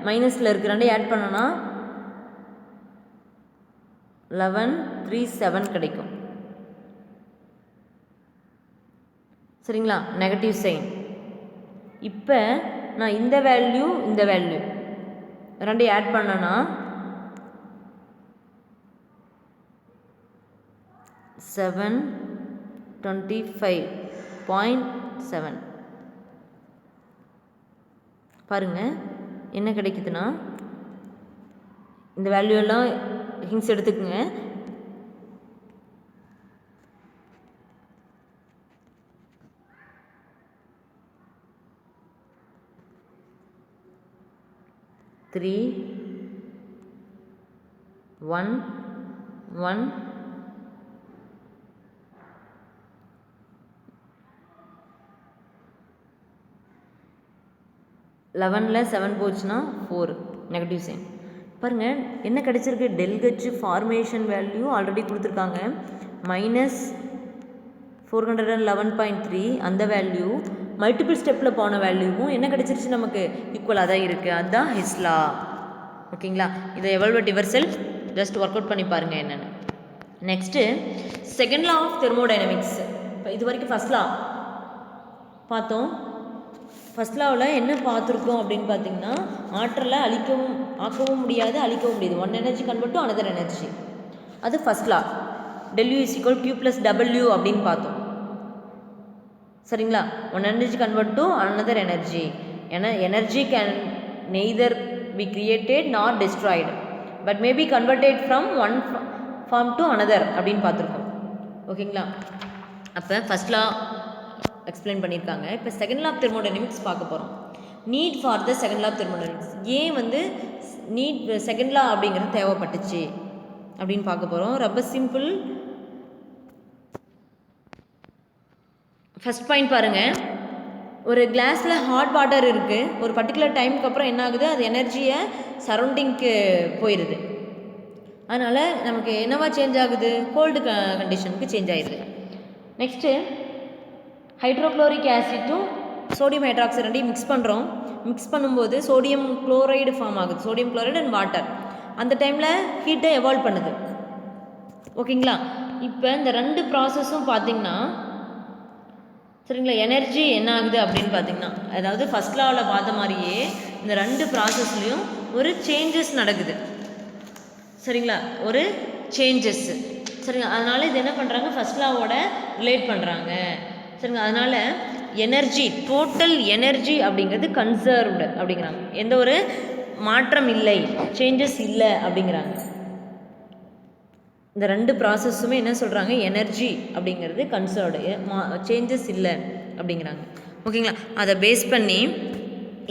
மைனஸில் இருக்க ரெண்டையும் ஆட் பண்ணோன்னா 1137 கிடைக்கும். சரிங்களா? Negative sign. இப்போ நான் இந்த வேல்யூ ரெண்டையும் ஆட் பண்ணேன்னா 725.7 பாருங்கள் என்ன கிடைக்குதுன்னா, இந்த வேல்யூ எல்லாம் ஹிங்ஸ் எடுத்துக்கோங்க. த்ரீ 1 1 11ல் 7 போச்சுன்னா 4 நெகட்டிவ் சைன். பாருங்கள் என்ன கிடைச்சிருக்கு? ΔH ஃபார்மேஷன் வேல்யூ ஆல்ரெடி கொடுத்துருக்காங்க -411.3. அந்த வேல்யூ மல்டிபிள் ஸ்டெப்பில் போன வேல்யூவும் என்ன கிடைச்சிருச்சு நமக்கு? ஈக்குவலாக தான் இருக்குது. அதுதான் ஹிஸ் லா. ஓகேங்களா? இதை evaluate yourself just work out பண்ணி பாருங்கள் என்னென்னு. Next second law of thermodynamics. இப்போ இது வரைக்கும் ஃபஸ்ட் லா பார்த்தோம். ஃபஸ்ட் லாவில் என்ன பார்த்துருக்கோம் அப்படின்னு பார்த்தீங்கன்னா ஆற்றலை ஆக்கவும் முடியாது, அழிக்கவும் முடியாது. One energy convert to another energy. அது first law. ΔU = Q + W அப்படின்னு பார்த்தோம். சரிங்களா? One energy convert to another energy. Energy can neither be created nor destroyed but may be converted from one form to another அப்படின்னு பார்த்துருக்கோம். ஓகேங்களா? அப்போ first லா explain பண்ணியிருக்காங்க. இப்போ செகண்ட் லா ஆஃப் தெர்மோடைனமிக்ஸ் பார்க்க போகிறோம். Need for the second law of thermodynamics. ஏன் need second law அப்படிங்கிறது தேவைப்பட்டுச்சு அப்படின்னு பார்க்க போகிறோம். ரொம்ப சிம்பிள். ஃபஸ்ட் பாயிண்ட் பாருங்கள். ஒரு கிளாஸில் ஹாட் வாட்டர் இருக்குது. ஒரு பர்டிகுலர் டைமுக்கு அப்புறம் என்ன ஆகுது? அது எனர்ஜியை சரௌண்டிங்க்கு போயிடுது. அதனால் நமக்கு என்னவா சேஞ்ச் ஆகுது? கோல்டு கண்டிஷனுக்கு சேஞ்ச் ஆகிடுது. நெக்ஸ்ட்டு ஹைட்ரோக்ளோரிக் ஆசிட்டும் சோடியம் ஹைட்ராக்சைடு ரெண்டையும் மிக்ஸ் பண்ணுறோம். மிக்ஸ் பண்ணும்போது சோடியம் குளோரைடு ஃபார்ம் ஆகுது. Sodium chloride and water. அந்த டைமில் ஹீட்டை எவால்வ் பண்ணுது. ஓகேங்களா? இப்போ இந்த ரெண்டு ப்ராசஸும் பார்த்திங்கன்னா சரிங்களா, எனர்ஜி என்ன ஆகுது அப்படின்னு பார்த்தீங்கன்னா, அதாவது ஃபஸ்ட் லாவில் பார்த்த மாதிரியே இந்த ரெண்டு ப்ராசஸ்லேயும் ஒரு சேஞ்சஸ் நடக்குது. சரிங்களா? ஒரு சேஞ்சஸ். சரிங்களா? அதனால் இது என்ன பண்ணுறாங்க? ஃபஸ்ட் லாவோட ரிலேட் பண்ணுறாங்க. சரிங்களா? அதனால் எனர்ஜி, டோட்டல் எனர்ஜி அப்படிங்கிறது கன்சர்வ்டு அப்படிங்கிறாங்க. எந்த ஒரு மாற்றம் இல்லை, சேஞ்சஸ் இல்லை அப்படிங்கிறாங்க. இந்த ரெண்டு ப்ராசஸுமே என்ன சொல்கிறாங்க? எனர்ஜி அப்படிங்கிறது கன்சர்வ்டு, சேஞ்சஸ் இல்லை அப்படிங்கிறாங்க. ஓகேங்களா? அதை பேஸ் பண்ணி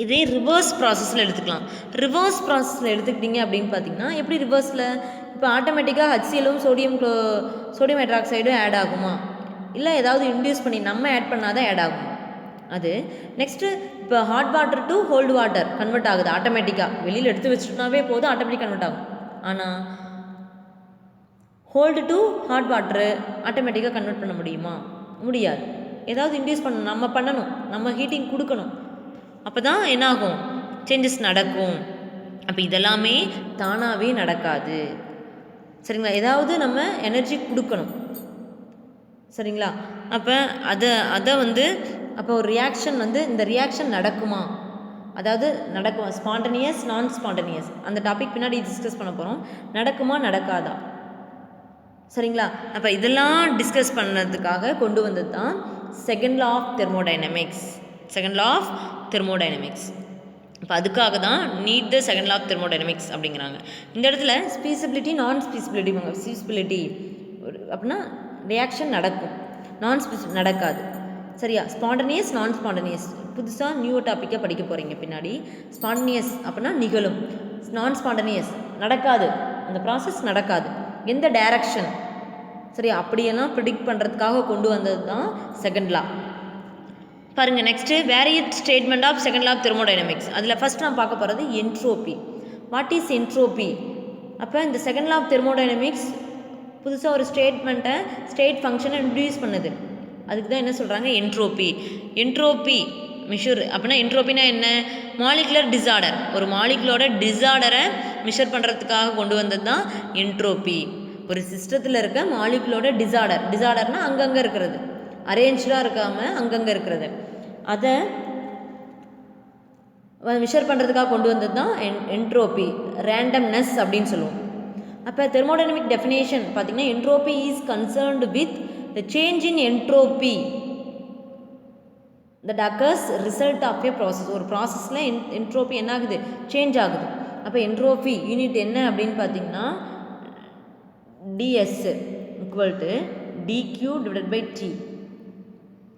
இதே ரிவர்ஸ் ப்ராசஸில் எடுத்துக்கலாம். ரிவர்ஸ் ப்ராசஸில் எடுத்துக்கிட்டிங்க அப்படின்னு பார்த்தீங்கன்னா எப்படி ரிவர்ஸில் இப்போ ஆட்டோமேட்டிக்காக HClலும் சோடியம் ஹைட்ராக்சைடும் ஆட் ஆகுமா, இல்லை ஏதாவது இன்டியூஸ் பண்ணி நம்ம ஆட் பண்ணால் தான் ஆட் ஆகும். அது நெக்ஸ்ட்டு இப்போ hot water to cold water convert ஆகுது ஆட்டோமேட்டிக்காக. வெளியில் எடுத்து வச்சுட்டோம்னாவே போதும், ஆட்டோமேட்டிக் கன்வெர்ட் ஆகும். ஆனால் கோல்டு டு ஹாட் வாட்டரு ஆட்டோமேட்டிக்காக கன்வெர்ட் பண்ண முடியுமா? முடியாது. ஏதாவது இன்டியூஸ் பண்ணணும், நம்ம பண்ணணும், நம்ம ஹீட்டிங் கொடுக்கணும். அப்போ தான் என்னாகும், சேஞ்சஸ் நடக்கும். அப்போ இதெல்லாமே தானாகவே நடக்காது. சரிங்களா? ஏதாவது நம்ம எனர்ஜி கொடுக்கணும். சரிங்களா? அப்போ அதை வந்து அப்போ ஒரு ரியாக்ஷன் வந்து இந்த ரியாக்ஷன் நடக்குமா, அதாவது நடக்கும் ஸ்பான்டனியஸ் நான் ஸ்பான்டனியஸ், அந்த டாபிக் பின்னாடி டிஸ்கஸ் பண்ண போகிறோம். நடக்குமா நடக்காதா? சரிங்களா? அப்போ இதெல்லாம் டிஸ்கஸ் பண்ணதுக்காக கொண்டு வந்தது தான் second law of thermodynamics. Second law of thermodynamics. இப்போ அதுக்காக தான் need the second law of thermodynamics அப்படிங்கிறாங்க. இந்த இடத்துல ஸ்பீசிபிலிட்டி நான் ஸ்பீசிபிலிட்டி ஸ்பீசிபிலிட்டி அப்படின்னா ரியாக்ஷன் நடக்கும், நான் நடக்காது. சரியா? ஸ்பான்டனியஸ் நான் ஸ்பான்டனியஸ் புதுசாக நியூ டாப்பிக்காக படிக்க போகிறீங்க பின்னாடி. ஸ்பான்டனியஸ் அப்படின்னா நிகழும், நான் ஸ்பான்டனியஸ் நடக்காது, அந்த ப்ராசஸ் நடக்காது. எந்த டைரக்ஷன், சரியா? அப்படியெல்லாம் ப்ரிடிக்ட் பண்ணுறதுக்காக கொண்டு வந்தது தான் செகண்ட் லா. பாருங்கள் next varied statement of second law of thermodynamics. அதில் ஃபஸ்ட் நான் பார்க்க போகிறது என்ட்ரோபி. What is entropy? அப்போ இந்த செகண்ட் லா ஆஃப் தெர்மோடைனமிக்ஸ் புதுசாக ஒரு ஸ்டேட் ஃபங்க்ஷனை இன்ட்ரடியூஸ் பண்ணுது. அதுக்கு தான் என்ன சொல்கிறாங்க, என்ட்ரோபி. என்ட்ரோபி மெஷர் அப்படின்னா என்ட்ரோபினா என்ன, மாலிகுலர் டிஸார்டர். ஒரு மாலிகுலோட டிஸார்டரை மெஷர் பண்ணுறதுக்காக கொண்டு வந்தது தான் என்ட்ரோபி. ஒரு சிஸ்டத்தில் இருக்க மாலிகுலோட டிஸார்டர்னால் அங்கங்கே இருக்கிறது, அரேஞ்சாக இருக்காமல் அங்கங்கே இருக்கிறது, அதை மெஷர் பண்ணுறதுக்காக கொண்டு வந்தது தான் என்ட்ரோபி. ரேண்டம்னஸ் அப்படின்னு சொல்லுவோம். அப்போ தெர்மோடைனமிக் டெஃபினேஷன் பார்த்திங்கன்னா entropy is concerned with the change in entropy that occurs result of a process. ஒரு ப்ராசஸில் என்ட்ரோபி என்ன ஆகுது, சேஞ்ச் ஆகுது. அப்போ என்ட்ரோபி யூனிட் என்ன அப்படின்னு பார்த்தீங்கன்னா ds equal to dq divided by t.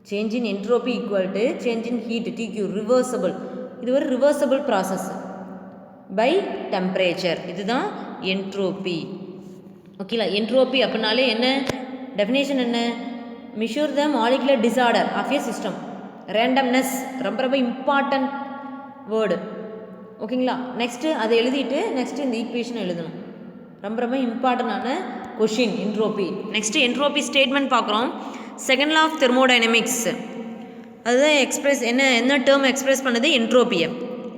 Change in entropy equal to change in heat tq. Reversible, இது ஒரு ரிவர்சபிள் ப்ராசஸ் பை டெம்பரேச்சர். இதுதான் என்ட்ரோபி. ஓகேங்களா? என்ட்ரோபி அப்படின்னாலே என்ன டெஃபினேஷன் என்ன, measure the molecular disorder of a system. Randomness ரொம்ப ரொம்ப important word. ஓகேங்களா? நெக்ஸ்ட்டு அதை எழுதிட்டு நெக்ஸ்ட்டு இந்த ஈக்குவேஷனை எழுதணும். ரொம்ப ரொம்ப இம்பார்ட்டண்டான question entropy. Next entropy statement பார்க்குறோம். செகண்ட் லா ஆஃப் தெர்மோடைனமிக்ஸ் அதுதான் எக்ஸ்பிரஸ் என்ன டேர்ம் எக்ஸ்பிரஸ் பண்ணது, என்ட்ரோபியை.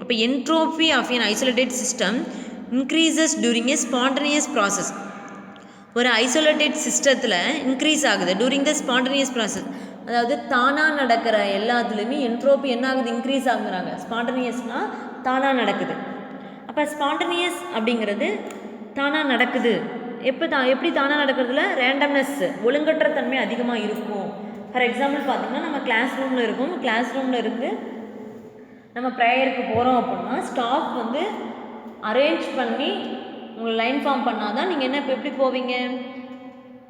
அப்போ entropy of an isolated system increases during a spontaneous process. ஒரு ஐசோலேட்டட் சிஸ்டத்தில் இன்க்ரீஸ் ஆகுது டியூரிங் த ஸ்பான்டனியஸ் ப்ராசஸ். அதாவது தானாக நடக்கிற எல்லாத்துலேயுமே என்ட்ரோபி என்ன ஆகுது, இன்க்ரீஸ் ஆகுங்கிறாங்க. ஸ்பான்டனியஸ்னால் தானாக நடக்குது. அப்போ ஸ்பான்டனியஸ் அப்படிங்கிறது தானாக நடக்குது. எப்படி தானாக நடக்கிறதுல ரேண்டம்னஸ், ஒழுங்கற்ற தன்மை அதிகமாக இருக்கும். ஃபார் எக்ஸாம்பிள் பார்த்திங்கன்னா நம்ம கிளாஸ் ரூமில் இருக்கும், கிளாஸ் ரூமில் இருந்து நம்ம ப்ரேயருக்கு போகிறோம் அப்படின்னா ஸ்டாஃப் வந்து அரேஞ்ச் பண்ணி உங்களை லைன் ஃபார்ம் பண்ணால் தான் நீங்கள் என்ன இப்போ எப்படி போவீங்க,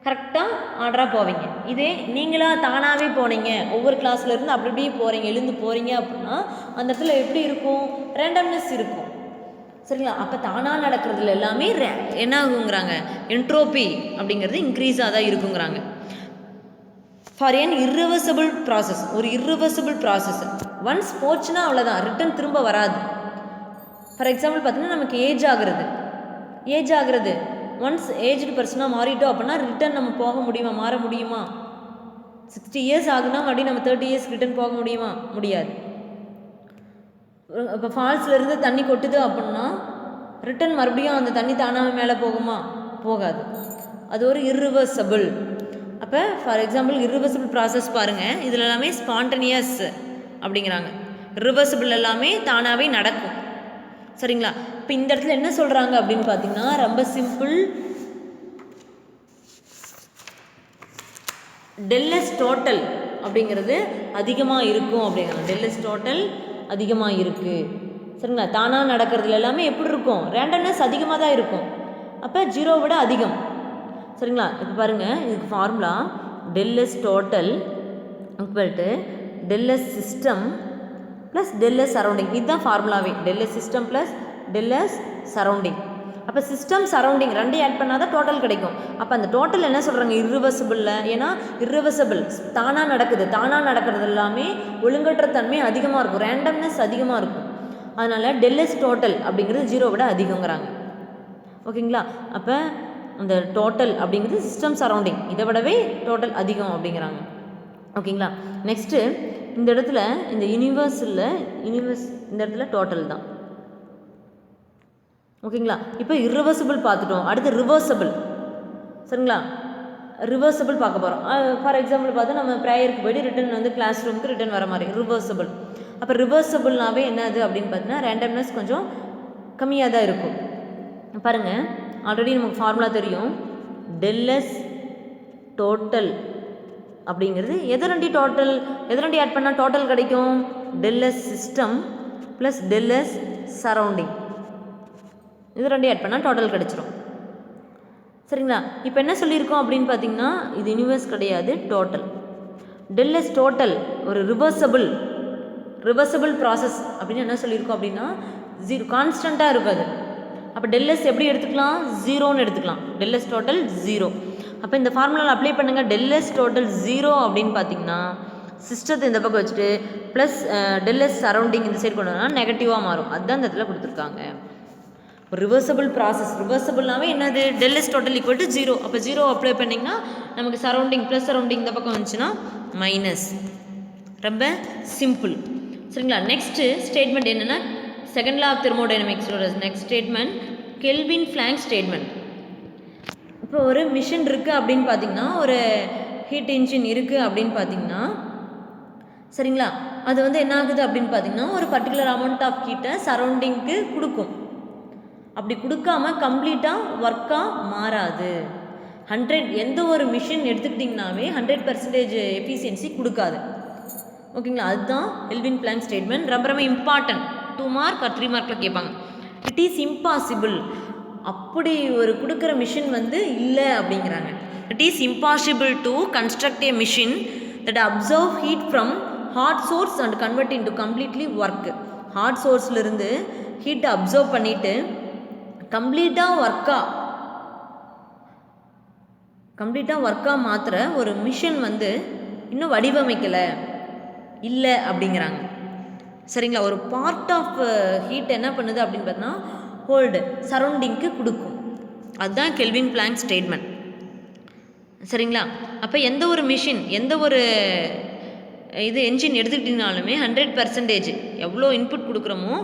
கரெக்டாக ஆர்டராக போவீங்க. இதே நீங்களாக தானாகவே போனீங்க, ஒவ்வொரு கிளாஸ்லேருந்து அப்படி இப்படி போகிறீங்க, எழுந்து போகிறீங்க அப்படின்னா அந்த இடத்துல எப்படி இருக்கும், ரேண்டம்னஸ் இருக்கும். சரிங்களா? அப்போ தானாக நடக்கிறதுல எல்லாமே என்ன ஆகுங்கிறாங்க, என்ட்ரோபி அப்படிங்கிறது இன்க்ரீஸாக தான் இருக்குங்கிறாங்க. ஃபார் என் இர்ரிவர்சிபிள் ப்ராசஸ், ஒரு இர்ரிவர்சிபிள் ப்ராசஸ் ஒன்ஸ் போச்சுன்னா அவ்வளோதான், ரிட்டன் திரும்ப வராது. ஃபார் எக்ஸாம்பிள் பார்த்தீங்கன்னா நமக்கு ஏஜ் ஆகுறது ஒன்ஸ் ஏஜ்டு பர்சனாக மாறிட்டோம் அப்படின்னா ரிட்டன் நம்ம போக முடியுமா, மாற முடியுமா? 60 இயர்ஸ் ஆகுனா மறுபடியும் நம்ம 30 இயர்ஸ் ரிட்டன் போக முடியுமா? முடியாது. இப்போ ஃபால்ஸ்லேருந்து தண்ணி கொட்டுது அப்படின்னா ரிட்டன் மறுபடியும் அந்த தண்ணி தானாக மேலே போகுமா? போகாது. அது ஒரு இர்ரிவர்சிபிள். அப்போ ஃபார் எக்ஸாம்பிள் இர்ரிவர்சிபிள் ப்ராசஸ் பாருங்கள், இதில் எல்லாமே ஸ்பான்டனியஸ் அப்படிங்கிறாங்க. ரிவர்சிபிள் எல்லாமே தானாகவே நடக்கும். சரிங்களா? இப்போ இந்த இடத்துல என்ன சொல்கிறாங்க அப்படின்னு பார்த்தீங்கன்னா ரொம்ப சிம்பிள். டெல்எஸ் டோட்டல் அப்படிங்கிறது அதிகமாக இருக்கும் அப்படிங்கிறாங்க. டெல்எஸ் டோட்டல் அதிகமாக இருக்குது. சரிங்களா? தானாக நடக்கிறதுல எல்லாமே எப்படி இருக்கும், ரேண்டம்னஸ் அதிகமாக தான் இருக்கும். அப்போ 0 விட அதிகம். சரிங்களா? இப்போ பாருங்கள், இதுக்கு ஃபார்முலா டெல்எஸ் டோட்டல் ஈக்குவல் டு டெல்எஸ் சிஸ்டம் ப்ளஸ் டெல்எஸ் சரௌண்டிங். இதுதான் ஃபார்முலாவே, டெல்எஸ் சிஸ்டம் ப்ளஸ் டெல்எஸ் சரௌண்டிங். அப்போ சிஸ்டம் சரௌண்டிங் ரெண்டையும் ஆட் பண்ணால் தான் டோட்டல் கிடைக்கும். அப்போ அந்த டோட்டல் என்ன சொல்கிறாங்க, இர்ரிவர்சிபிளில். ஏன்னா இர்ரிவர்சிபிள் தானாக நடக்குது, தானாக நடக்கிறது எல்லாமே ஒழுங்கற்ற தன்மை அதிகமாக இருக்கும், ரேண்டம்னஸ் அதிகமாக இருக்கும். அதனால் டெல்எஸ் டோட்டல் அப்படிங்கிறது 0 விட அதிகங்கிறாங்க. ஓகேங்களா? அப்போ அந்த டோட்டல் அப்படிங்கிறது சிஸ்டம் சரௌண்டிங் இதை விடவே டோட்டல் அதிகம் அப்படிங்கிறாங்க. ஓகேங்களா? நெக்ஸ்ட்டு இந்த இடத்துல இந்த யூனிவர்ஸ் இந்த இடத்துல டோட்டல் தான். ஓகேங்களா? இப்போ இர்ரிவர்சிபிள் பார்த்துட்டோம், அடுத்து ரிவர்சபிள். சரிங்களா? ரிவர்சபிள் பார்க்க போகிறோம். ஃபார் எக்ஸாம்பிள் பார்த்தா நம்ம ப்ரேயருக்கு போய்ட்டு ரிட்டன் வந்து கிளாஸ் ரூமுக்கு ரிட்டன் வர மாதிரி ரிவர்சபிள். அப்போ ரிவர்சபிள்னாவே என்னது அப்படின்னு பார்த்தீங்கன்னா ரேண்டம்னஸ் கொஞ்சம் கம்மியாக தான் இருக்கும். பாருங்கள், ஆல்ரெடி நமக்கு ஃபார்முலா தெரியும், டெல்எஸ் டோட்டல் அப்படிங்கிறது எதை ரெண்டி ஆட் பண்ணால் டோட்டல் கிடைக்கும், டெல்எஸ் சிஸ்டம் ப்ளஸ் டெல்எஸ் சரௌண்டிங். இது ரெண்டையும் ஆட் பண்ணால் டோட்டல் கிடச்சிரும். சரிங்களா? இப்போ என்ன சொல்லியிருக்கோம் அப்படின்னு பார்த்தீங்கன்னா இது யூனிவர்ஸ் கிடையாது, டோட்டல். டெல்எஸ் டோட்டல் ஒரு ரிவர்சபிள் ப்ராசஸ் அப்படின்னு என்ன சொல்லியிருக்கோம் அப்படின்னா 0 கான்ஸ்டண்ட்டாக இருக்காது. அப்போ டெல்எஸ் எப்படி எடுத்துக்கலாம், 0ன்னு எடுத்துக்கலாம். டெல்எஸ் டோட்டல் 0. அப்போ இந்த ஃபார்முலாவில் அப்ளை பண்ணுங்கள். டெல்எஸ் டோட்டல் 0 அப்படின்னு பார்த்தீங்கன்னா சிஸ்டத்தை இந்த பக்கம் வச்சுட்டு ப்ளஸ் டெல்எஸ் சரௌண்டிங் இந்த சைடு கொண்டு வந்தால் நெகட்டிவாக மாறும். அதுதான் இந்த இடத்துல கொடுத்துருக்காங்க. ரிவர்சபிள் ப்ராசஸ், ரிவர்சபிள்னாவே என்னது, டெல்எஸ் டோட்டல் ஈக்குவல் டு 0. அப்போ 0 அப்ளை பண்ணிங்கன்னா நமக்கு சரௌண்டிங் ப்ளஸ் சரௌண்டிங் இந்த பக்கம் வந்துச்சுன்னா மைனஸ். ரொம்ப சிம்பிள். சரிங்களா? நெக்ஸ்ட்டு ஸ்டேட்மெண்ட் என்னென்னா செகண்ட் லா ஆஃப் தெர்மோடைனமிக்ஸோட next statement Kelvin Planck statement. இப்போ ஒரு மிஷின் இருக்குது அப்படின்னு பார்த்தீங்கன்னா, ஒரு ஹீட் இன்ஜின் இருக்குது அப்படின்னு பார்த்தீங்கன்னா, சரிங்களா, அது வந்து என்ன ஆகுது அப்படின்னு பார்த்தீங்கன்னா ஒரு பர்டிகுலர் அமௌண்ட் ஆஃப் ஹீட்டை சரௌண்டிங்க்கு கொடுக்கும். அப்படி கொடுக்காம கம்ப்ளீட்டாக ஒர்க்காக மாறாது. 100 எந்த ஒரு மிஷின் எடுத்துக்கிட்டிங்கனாவே 100% எஃபிஷியன்சி கொடுக்காது. ஓகேங்களா? அதுதான் கெல்வின் பிளாங்க் ஸ்டேட்மெண்ட். ரொம்ப இம்பார்ட்டன்ட். 2 மார்க் or 3 மார்க்கில் கேட்பாங்க. இட் இஸ் இம்பாசிபிள், அப்படி ஒரு கொடுக்குற மிஷின் வந்து இல்லை அப்படிங்கிறாங்க. It is impossible to construct a machine that absorb heat from hot source and convert into completely work. Hot சோர்ஸ்லேருந்து ஹீட்டை அப்சர்வ் பண்ணிவிட்டு கம்ப்ளீட்டாக ஒர்க்காக மாத்திர ஒரு மிஷின் வந்து இன்னும் வடிவமைக்கலை இல்லை அப்படிங்கிறாங்க. சரிங்களா? ஒரு பார்ட் ஆஃப் ஹீட் என்ன பண்ணுது அப்படின்னு பார்த்தோன்னா ஹோல்டு சரௌண்டிங்க்கு கொடுக்கும். அதுதான் கெல்வின் பிளாங்க் ஸ்டேட்மெண்ட். சரிங்களா? அப்போ எந்த ஒரு மிஷின் எந்த ஒரு இது என்ஜின் எடுத்துக்கிட்டிங்கனாலுமே 100% எவ்வளோ இன்புட் கொடுக்குறோமோ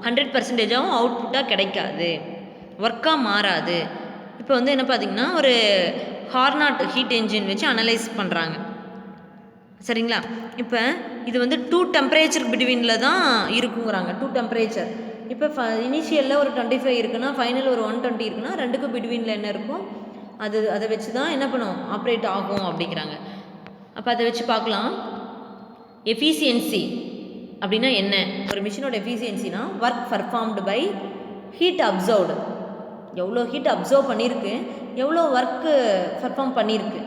100%ஆகவும் அவுட்புட்டாக கிடைக்காது, ஒர்க்காக மாறாது. இப்போ வந்து என்ன பார்த்திங்கன்னா ஒரு ஹார்னாட் ஹீட் என்ஜின் வச்சு அனலைஸ் பண்ணுறாங்க. சரிங்களா? இப்போ இது வந்து 2 டெம்பரேச்சர் பிட்வீனில் தான் இருக்குங்கிறாங்க. 2 டெம்பரேச்சர். இப்போ இனிஷியலில் ஒரு 25 இருக்குன்னா ஃபைனல் ஒரு 120 இருக்குன்னா ரெண்டுக்கும் பிட்வீனில் என்ன இருக்கும் அதை வச்சு தான் என்ன பண்ணும் ஆப்ரேட் ஆகும் அப்படிங்கிறாங்க. அப்போ அதை வச்சு பார்க்கலாம். எஃபிஷியன்சி அப்படின்னா என்ன, ஒரு மிஷினோட எஃபிஷியன்சினா work performed by heat absorbed. எவ்வளோ ஹீட் அப்சர்வ் பண்ணியிருக்கு, எவ்வளோ ஒர்க்கு பர்ஃபார்ம் பண்ணியிருக்கு.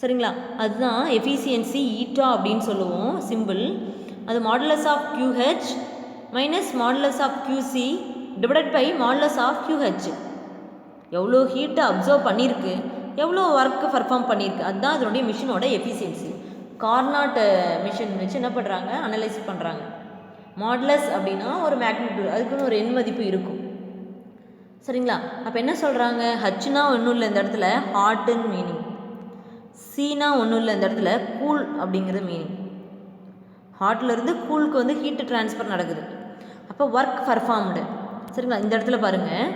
சரிங்களா? அதுதான் எஃபிஷியன்சி ஈட்டா அப்படின்னு சொல்லுவோம் சிம்பிள். அது modulus of QH minus modulus of QC divided by modulus of QH. எவ்வளோ ஹீட்டை அப்சர்வ் பண்ணியிருக்கு, எவ்வளோ ஒர்க்கு பர்ஃபார்ம் பண்ணியிருக்கு, அதுதான் அதனுடைய மிஷினோட எஃபிஷியன்சி. கார்னாட் மிஷின் வச்சு என்ன பண்ணுறாங்க அனலைஸ் பண்ணுறாங்க. மாடுலஸ் அப்படின்னா ஒரு மேக்னிடியூட், அதுக்குன்னு ஒரு எண் மதிப்பு இருக்கும். சரிங்களா? அப்போ என்ன சொல்கிறாங்க, ஹச்னா ஒன்றும் இல்லை இந்த இடத்துல ஹாட்டுன்னு மீனிங், சீனா ஒன்றும் இல்லை இந்த இடத்துல கூல் அப்படிங்கிறது மீனிங். ஹாட்லேருந்து கூலுக்கு வந்து ஹீட்டு ட்ரான்ஸ்ஃபர் நடக்குது. அப்போ ஒர்க் பர்ஃபார்ம்டு. சரிங்களா? இந்த இடத்துல பாருங்கள்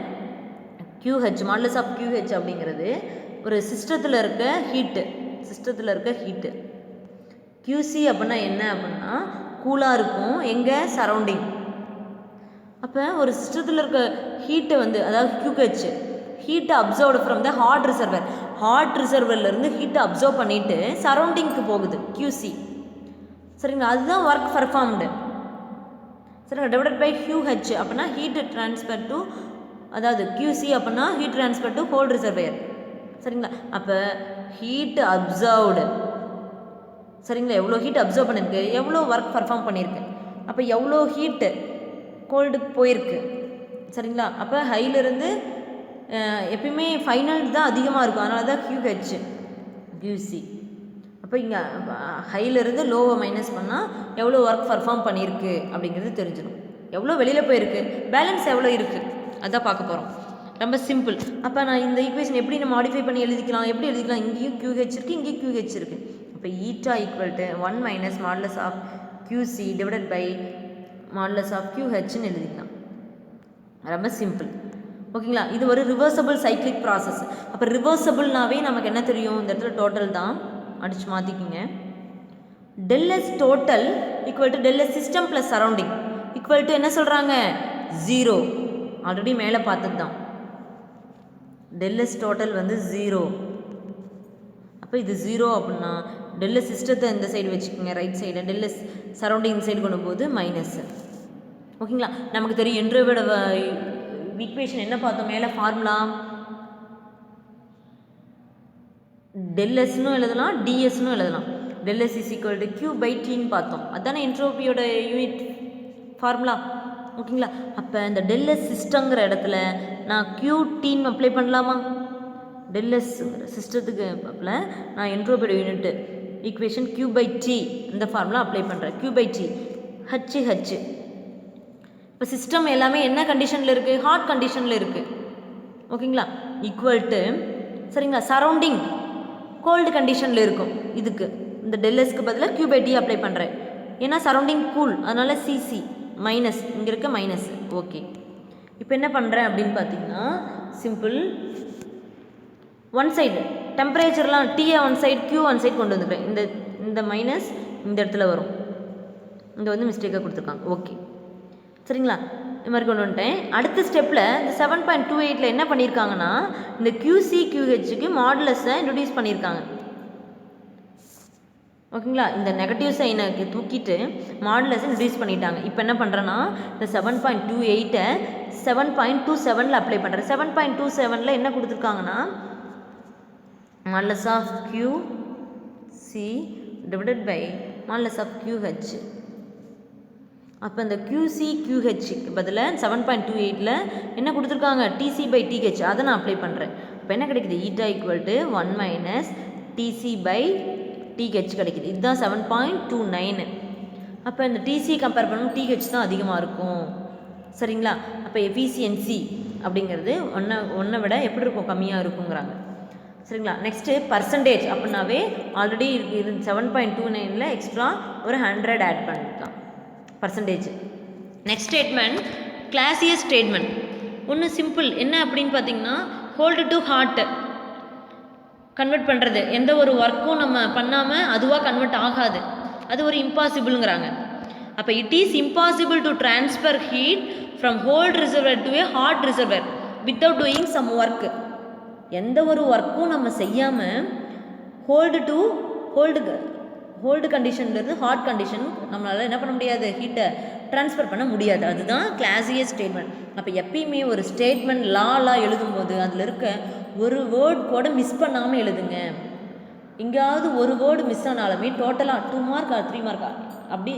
QH மாடுலஸ் ஆஃப் QH அப்படிங்கிறது ஒரு சிஸ்டத்தில் இருக்க ஹீட்டு. QC அப்படின்னா என்ன அப்படின்னா கூலாக இருக்கும் எங்கே சரௌண்டிங். அப்போ ஒரு சிஸ்டத்தில் இருக்க ஹீட்டை வந்து அதாவது QH ஹீட்டை அப்சர்வ்டு ஃப்ரம் த ஹாட் ரிசர்வர்லேருந்து ஹீட்டை அப்சர்வ் பண்ணிவிட்டு சரௌண்டிங்க்கு போகுது QC. சரிங்களா? அதுதான் ஒர்க் பர்ஃபார்ம்டு. சரிங்களா? டிவைடட் பை QH அப்படின்னா ஹீட் ட்ரான்ஸ்ஃபர் டு, அதாவது QC அப்படின்னா heat transfer to whole reservoir. சரிங்களா? அப்போ ஹீட் அப்சர்வ்டு. சரிங்களா? எவ்வளோ ஹீட் அப்சர்வ் பண்ணியிருக்கு, எவ்வளோ ஒர்க் பர்ஃபார்ம் பண்ணியிருக்கு. அப்போ எவ்வளோ ஹீட்டு கோல்டுக்கு போயிருக்கு சரிங்களா. அப்போ ஹையிலிருந்து எப்பயுமே ஃபைனல் தான் அதிகமாக இருக்கும், அதனால தான் QH QC. அப்போ இங்கே ஹையிலிருந்து லோவை மைனஸ் பண்ணால் எவ்வளோ ஒர்க் பர்ஃபார்ம் பண்ணியிருக்கு அப்படிங்கிறது தெரிஞ்சிடும். எவ்வளோ வெளியில் போயிருக்கு, பேலன்ஸ் எவ்வளோ இருக்குது அதான் பார்க்க போகிறோம். ரொம்ப சிம்பிள். அப்போ நான் இந்த ஈக்குவேஷன் எப்படி நம்ம மாடிஃபை பண்ணி எழுதிக்கலாம், எப்படி எழுதிக்கலாம், இங்கேயும் QH இருக்குது இங்கேயும் QH இருக்குது. அப்போ eta equal to 1 minus modulus of QC divided by modulus of QHன்னு எழுதிக்கலாம். ரொம்ப சிம்பிள். ஓகேங்களா. இது ஒரு ரிவர்சபிள் சைக்ளிக் ப்ராசஸ். அப்போ ரிவர்சபிள்னாவே நமக்கு என்ன தெரியும், இந்த இடத்துல டோட்டல் தான் அடித்து மாற்றிக்கிங்க. ΔS total equal to ΔS system plus surrounding equal to என்ன சொல்கிறாங்க 0. ஆல்ரெடி மேலே பார்த்தது தான். ΔS டோட்டல் வந்து 0. அப்போ இது 0 அப்படின்னா ΔS சிஸ்டத்தை இந்த சைடு வச்சுக்கோங்க right side, ΔS surrounding side கொண்டு போது மைனஸ். ஓகேங்களா. நமக்கு தெரியும் என்ட்ரோபியோட ஈக்குவேஷன் என்ன பார்த்தோம், மேலே ஃபார்முலா ΔSன்னு எழுதலாம் டிஎஸ்ன்னு எழுதலாம். ΔS இஸ் ஈக்குவல் டு Q/Tன்னு பார்த்தோம், அதுதானே என்ட்ரோபியோட யூனிட் ஃபார்முலா. ஓகேங்களா. அப்போ இந்த ΔS சிஸ்டங்கிற இடத்துல நான் QTன்னு அப்ளை பண்ணலாமா, ΔS சிஸ்டத்துக்கு அப்பல நான் என்ட்ரோபியோட யூனிட் ஈக்குவேஷன் Q/T இந்த ஃபார்முலா அப்ளை பண்ணுறேன். Q/T HH. இப்போ சிஸ்டம் எல்லாமே என்ன கண்டிஷனில் இருக்குது, ஹாட் கண்டிஷனில் இருக்குது. ஓகேங்களா. ஈக்குவல் டு சரிங்களா சரௌண்டிங் கோல்டு கண்டிஷனில் இருக்கும். இதுக்கு இந்த ΔSக்கு பதிலாக Q/T அப்ளை பண்ணுறேன், ஏன்னா சரௌண்டிங் கூல், அதனால் CC மைனஸ் இங்கே இருக்க மைனஸ். ஓகே. இப்போ என்ன பண்ணுறேன் அப்படின்னு பார்த்தீங்கன்னா சிம்பிள், ஒன் சைடு டெம்பரேச்சர்லாம் T one side Q one side கொண்டு வந்துக்கிறேன். இந்த மைனஸ் இந்த இடத்துல வரும், இங்கே வந்து மிஸ்டேக்காக கொடுத்துருக்காங்க. ஓகே சரிங்களா. இது மாதிரி கொண்டு வந்துட்டேன். அடுத்த ஸ்டெப்பில் இந்த 7.28 என்ன பண்ணியிருக்காங்கன்னா இந்த QC QHக்கு மாடுலஸை இன்ட்ரடியூஸ் பண்ணியிருக்காங்க. ஓகேங்களா. இந்த நெகட்டிவ் சைனை தூக்கிட்டு மாடுலஸை இன்ட்ரடியூஸ் பண்ணிட்டாங்க. இப்போ என்ன பண்ணுறேன்னா இந்த 7.28 7.27 அப்ளை பண்ணுறேன். 7.27 என்ன கொடுத்துருக்காங்கன்னா modulus of QC divided by modulus of QH. அப்போ இந்த QC QHக்கு பதிலாக 7.28 என்ன கொடுத்துருக்காங்க TC/TH, அதை நான் அப்ளை பண்ணுறேன். இப்போ என்ன கிடைக்குது, eta equal to 1 minus TC/TH கிடைக்குது. இதுதான் 7.29. அப்போ இந்த TC கம்பேர் பண்ணணும் TH தான் அதிகமாக இருக்கும் சரிங்களா. அப்போ எஃபிஷியன்சி அப்படிங்கிறது ஒன்றை விட எப்படி இருக்கும், கம்மியாக இருக்குங்கிறாங்க சரிங்களா. நெக்ஸ்ட்டு பர்சன்டேஜ் அப்படின்னாவே ஆல்ரெடி 7.29 எக்ஸ்ட்ரா ஒரு 100 ஆட் பண்ணிக்கலாம் percentage. Next statement Clausius statement. ஒன்று சிம்பிள் என்ன அப்படின்னு பார்த்தீங்கன்னா ஹோல்டு டு ஹார்ட் கன்வெர்ட் பண்ணுறது. எந்த ஒரு ஒர்க்கும் நம்ம பண்ணாமல் அதுவாக கன்வெர்ட் ஆகாது, அது ஒரு இம்பாசிபிள்ங்கிறாங்க. அப்போ it is impossible to transfer heat from cold reservoir to a hot reservoir without doing some work. எந்த ஒரு ஒர்க்கும் நம்ம செய்யாமல் ஹோல்டு கண்டிஷன்லேருந்து ஹாட் கண்டிஷன் நம்மளால் என்ன பண்ண முடியாது, ஹீட்டை ட்ரான்ஸ்ஃபர் பண்ண முடியாது. அதுதான் கிளாசியஸ் ஸ்டேட்மெண்ட். அப்போ எப்பயுமே ஒரு ஸ்டேட்மெண்ட் லாலாம் எழுதும்போது அதில் இருக்க ஒரு வேர்ட் கூட மிஸ் பண்ணாமல் எழுதுங்க. எங்கேயாவது ஒரு வேர்டு மிஸ் ஆனாலுமே டோட்டலாக 2 மார்க் 3 மார்க் அப்படி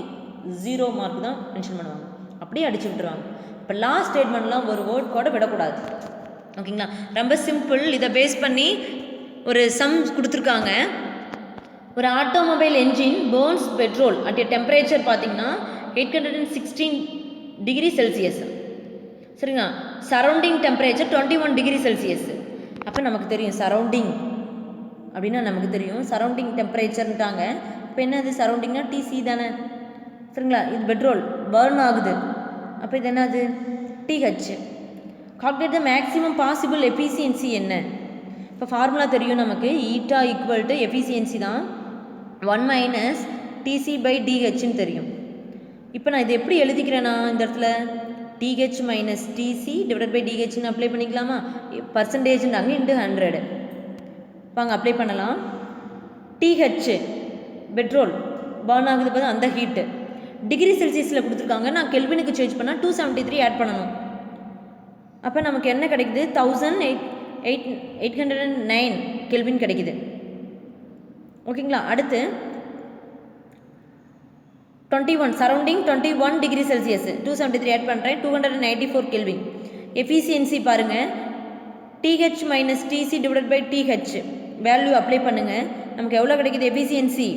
0 மார்க் தான் மென்ஷன் பண்ணுவாங்க, அப்படியே அடிச்சு விட்டுருவாங்க. இப்போ லாஸ்ட் ஸ்டேட்மெண்ட்லாம் ஒரு வேர்ட் கூட விடக்கூடாது. ஓகேங்களா. ரொம்ப சிம்பிள். இதை பேஸ் பண்ணி ஒரு சம் கொடுத்துருக்காங்க. ஒரு automobile engine burns petrol at a temperature பார்த்தீங்கன்னா 816 டிகிரி செல்சியஸ் சரிங்களா. Surrounding temperature 21 degree Celsius. அப்போ நமக்கு தெரியும் சரௌண்டிங் அப்படின்னா நமக்கு தெரியும் சரௌண்டிங் டெம்பரேச்சர்ன்ட்டாங்க. இப்போ என்னது சரௌண்டிங்னா TC தானே சரிங்களா. இது பெட்ரோல் பர்ன் ஆகுது, அப்போ இது என்னது TH. Calculate the maximum possible efficiency என்ன. இப்போ ஃபார்முலா தெரியும் நமக்கு, ஈட்டா ஈக்குவல் டு எஃபிஷியன்சி தான் 1 மைனஸ் TC/DHன்னு தெரியும். இப்போ நான் இது எப்படி எழுதிக்கிறேன்னா இந்த இடத்துல TH minus TC divided by DHன்னு அப்ளை பண்ணிக்கலாமா. பர்சன்டேஜ்ன்றாங்க இன்ட்டு 100 வாங்க அப்ளை பண்ணலாம். TH பெட்ரோல் பர்ன் ஆகுது பார்த்து அந்த ஹீட்டு டிகிரி செல்சியஸில் கொடுத்துருக்காங்க. நான் கெல்வினுக்கு சேஞ்ச் பண்ணால் 273 ஆட் பண்ணணும். அப்போ நமக்கு என்ன கிடைக்குது 1809 கெல்வின் கிடைக்குது. ஓகேங்களா. அடுத்து 21 சரௌண்டிங் 21 டிகிரி செல்சியஸ் 273 ஆட் பண்ணுறேன் 294 கெல்வின். எஃபிசியன்சி பாருங்கள் TH minus TC divided by TH value apply பண்ணுங்கள். நமக்கு எவ்வளோ கிடைக்குது எஃபிசியன்சி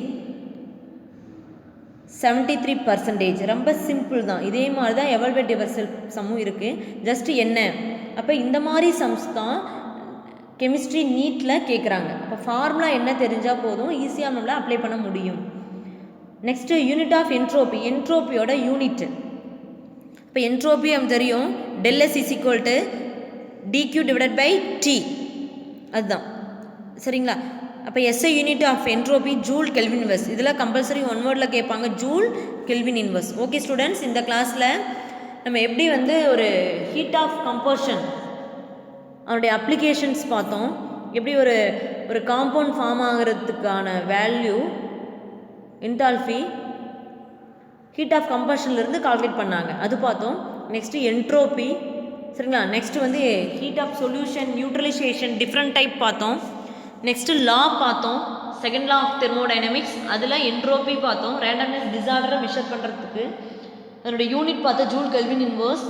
73%. ரொம்ப சிம்பிள் தான். இதே மாதிரி தான் எவல்வேட் யுவர் செல்ஃப் சம்மும் இருக்குது. ஜஸ்ட் என்ன அப்போ இந்த மாதிரி சம்ஸ் தான் கெமிஸ்ட்ரி நீட்டில் கேட்குறாங்க. அப்போ ஃபார்முலா என்ன தெரிஞ்சால் போதும், ஈஸியாக நம்மளால் அப்ளை பண்ண முடியும். நெக்ஸ்ட்டு யூனிட் ஆஃப் என்ட்ரோபி, என்ட்ரோபியோட யூனிட். இப்போ என்ட்ரோபி நமக்கு தெரியும் ΔS = dQ divided by T, அதுதான் சரிங்களா. அப்போ SI unit of entropy joule kelvin inverse. இதில் கம்பல்சரி ஒன் வேர்டில் கேட்பாங்க joule kelvin inverse. Okay students, இந்த கிளாஸில் நம்ம எப்படி வந்து ஒரு ஹீட் ஆஃப் கம்பஷன் அதனுடைய அப்ளிகேஷன்ஸ் பார்த்தோம். எப்படி ஒரு காம்பவுண்ட் ஃபார்ம் ஆகிறதுக்கான வேல்யூ என்தால்பி ஹீட் ஆஃப் கம்பஷன்லேருந்து கால்குலேட் பண்ணாங்க, அது பார்த்தோம். நெக்ஸ்ட்டு என்ட்ரோபி சரிங்களா. நெக்ஸ்ட்டு வந்து heat of solution, neutralization, different type பார்த்தோம். நெக்ஸ்ட்டு லா பார்த்தோம், செகண்ட் லா ஆஃப் தெர்மோடைனமிக்ஸ். அதில் என்ட்ரோபி பார்த்தோம், ரேண்டம்னஸ் டிசார்டரை மெஷர் பண்ணுறதுக்கு. அதனுடைய யூனிட் பார்த்தோம் ஜூல் கெல்வின் இன்வெர்ஸ்.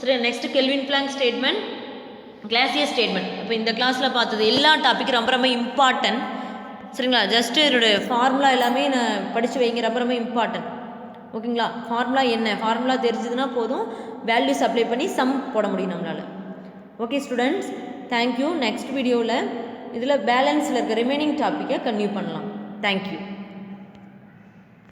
சரி, next Kelvin Planck statement, Clausius statement. இப்போ இந்த கிளாஸில் பார்த்தது எல்லா டாப்பிக்கும் ரொம்ப ரொம்ப இம்பார்ட்டன்ட் சரிங்களா. ஜஸ்ட்டு இதோடைய ஃபார்முலா எல்லாமே நான் படித்து வைங்க, ரொம்ப ரொம்ப இம்பார்ட்டன்ட். ஓகேங்களா. ஃபார்முலா என்ன, ஃபார்முலா தெரிஞ்சதுன்னா போதும், வேல்யூஸ் அப்ளை பண்ணி சம் போட முடியும் நம்மளால். Okay students, thank you. நெக்ஸ்ட் வீடியோவில் இதில் பேலன்ஸில் இருக்க ரிமைனிங் டாப்பிக்கை கன்டினியூ பண்ணலாம். தேங்க்யூ.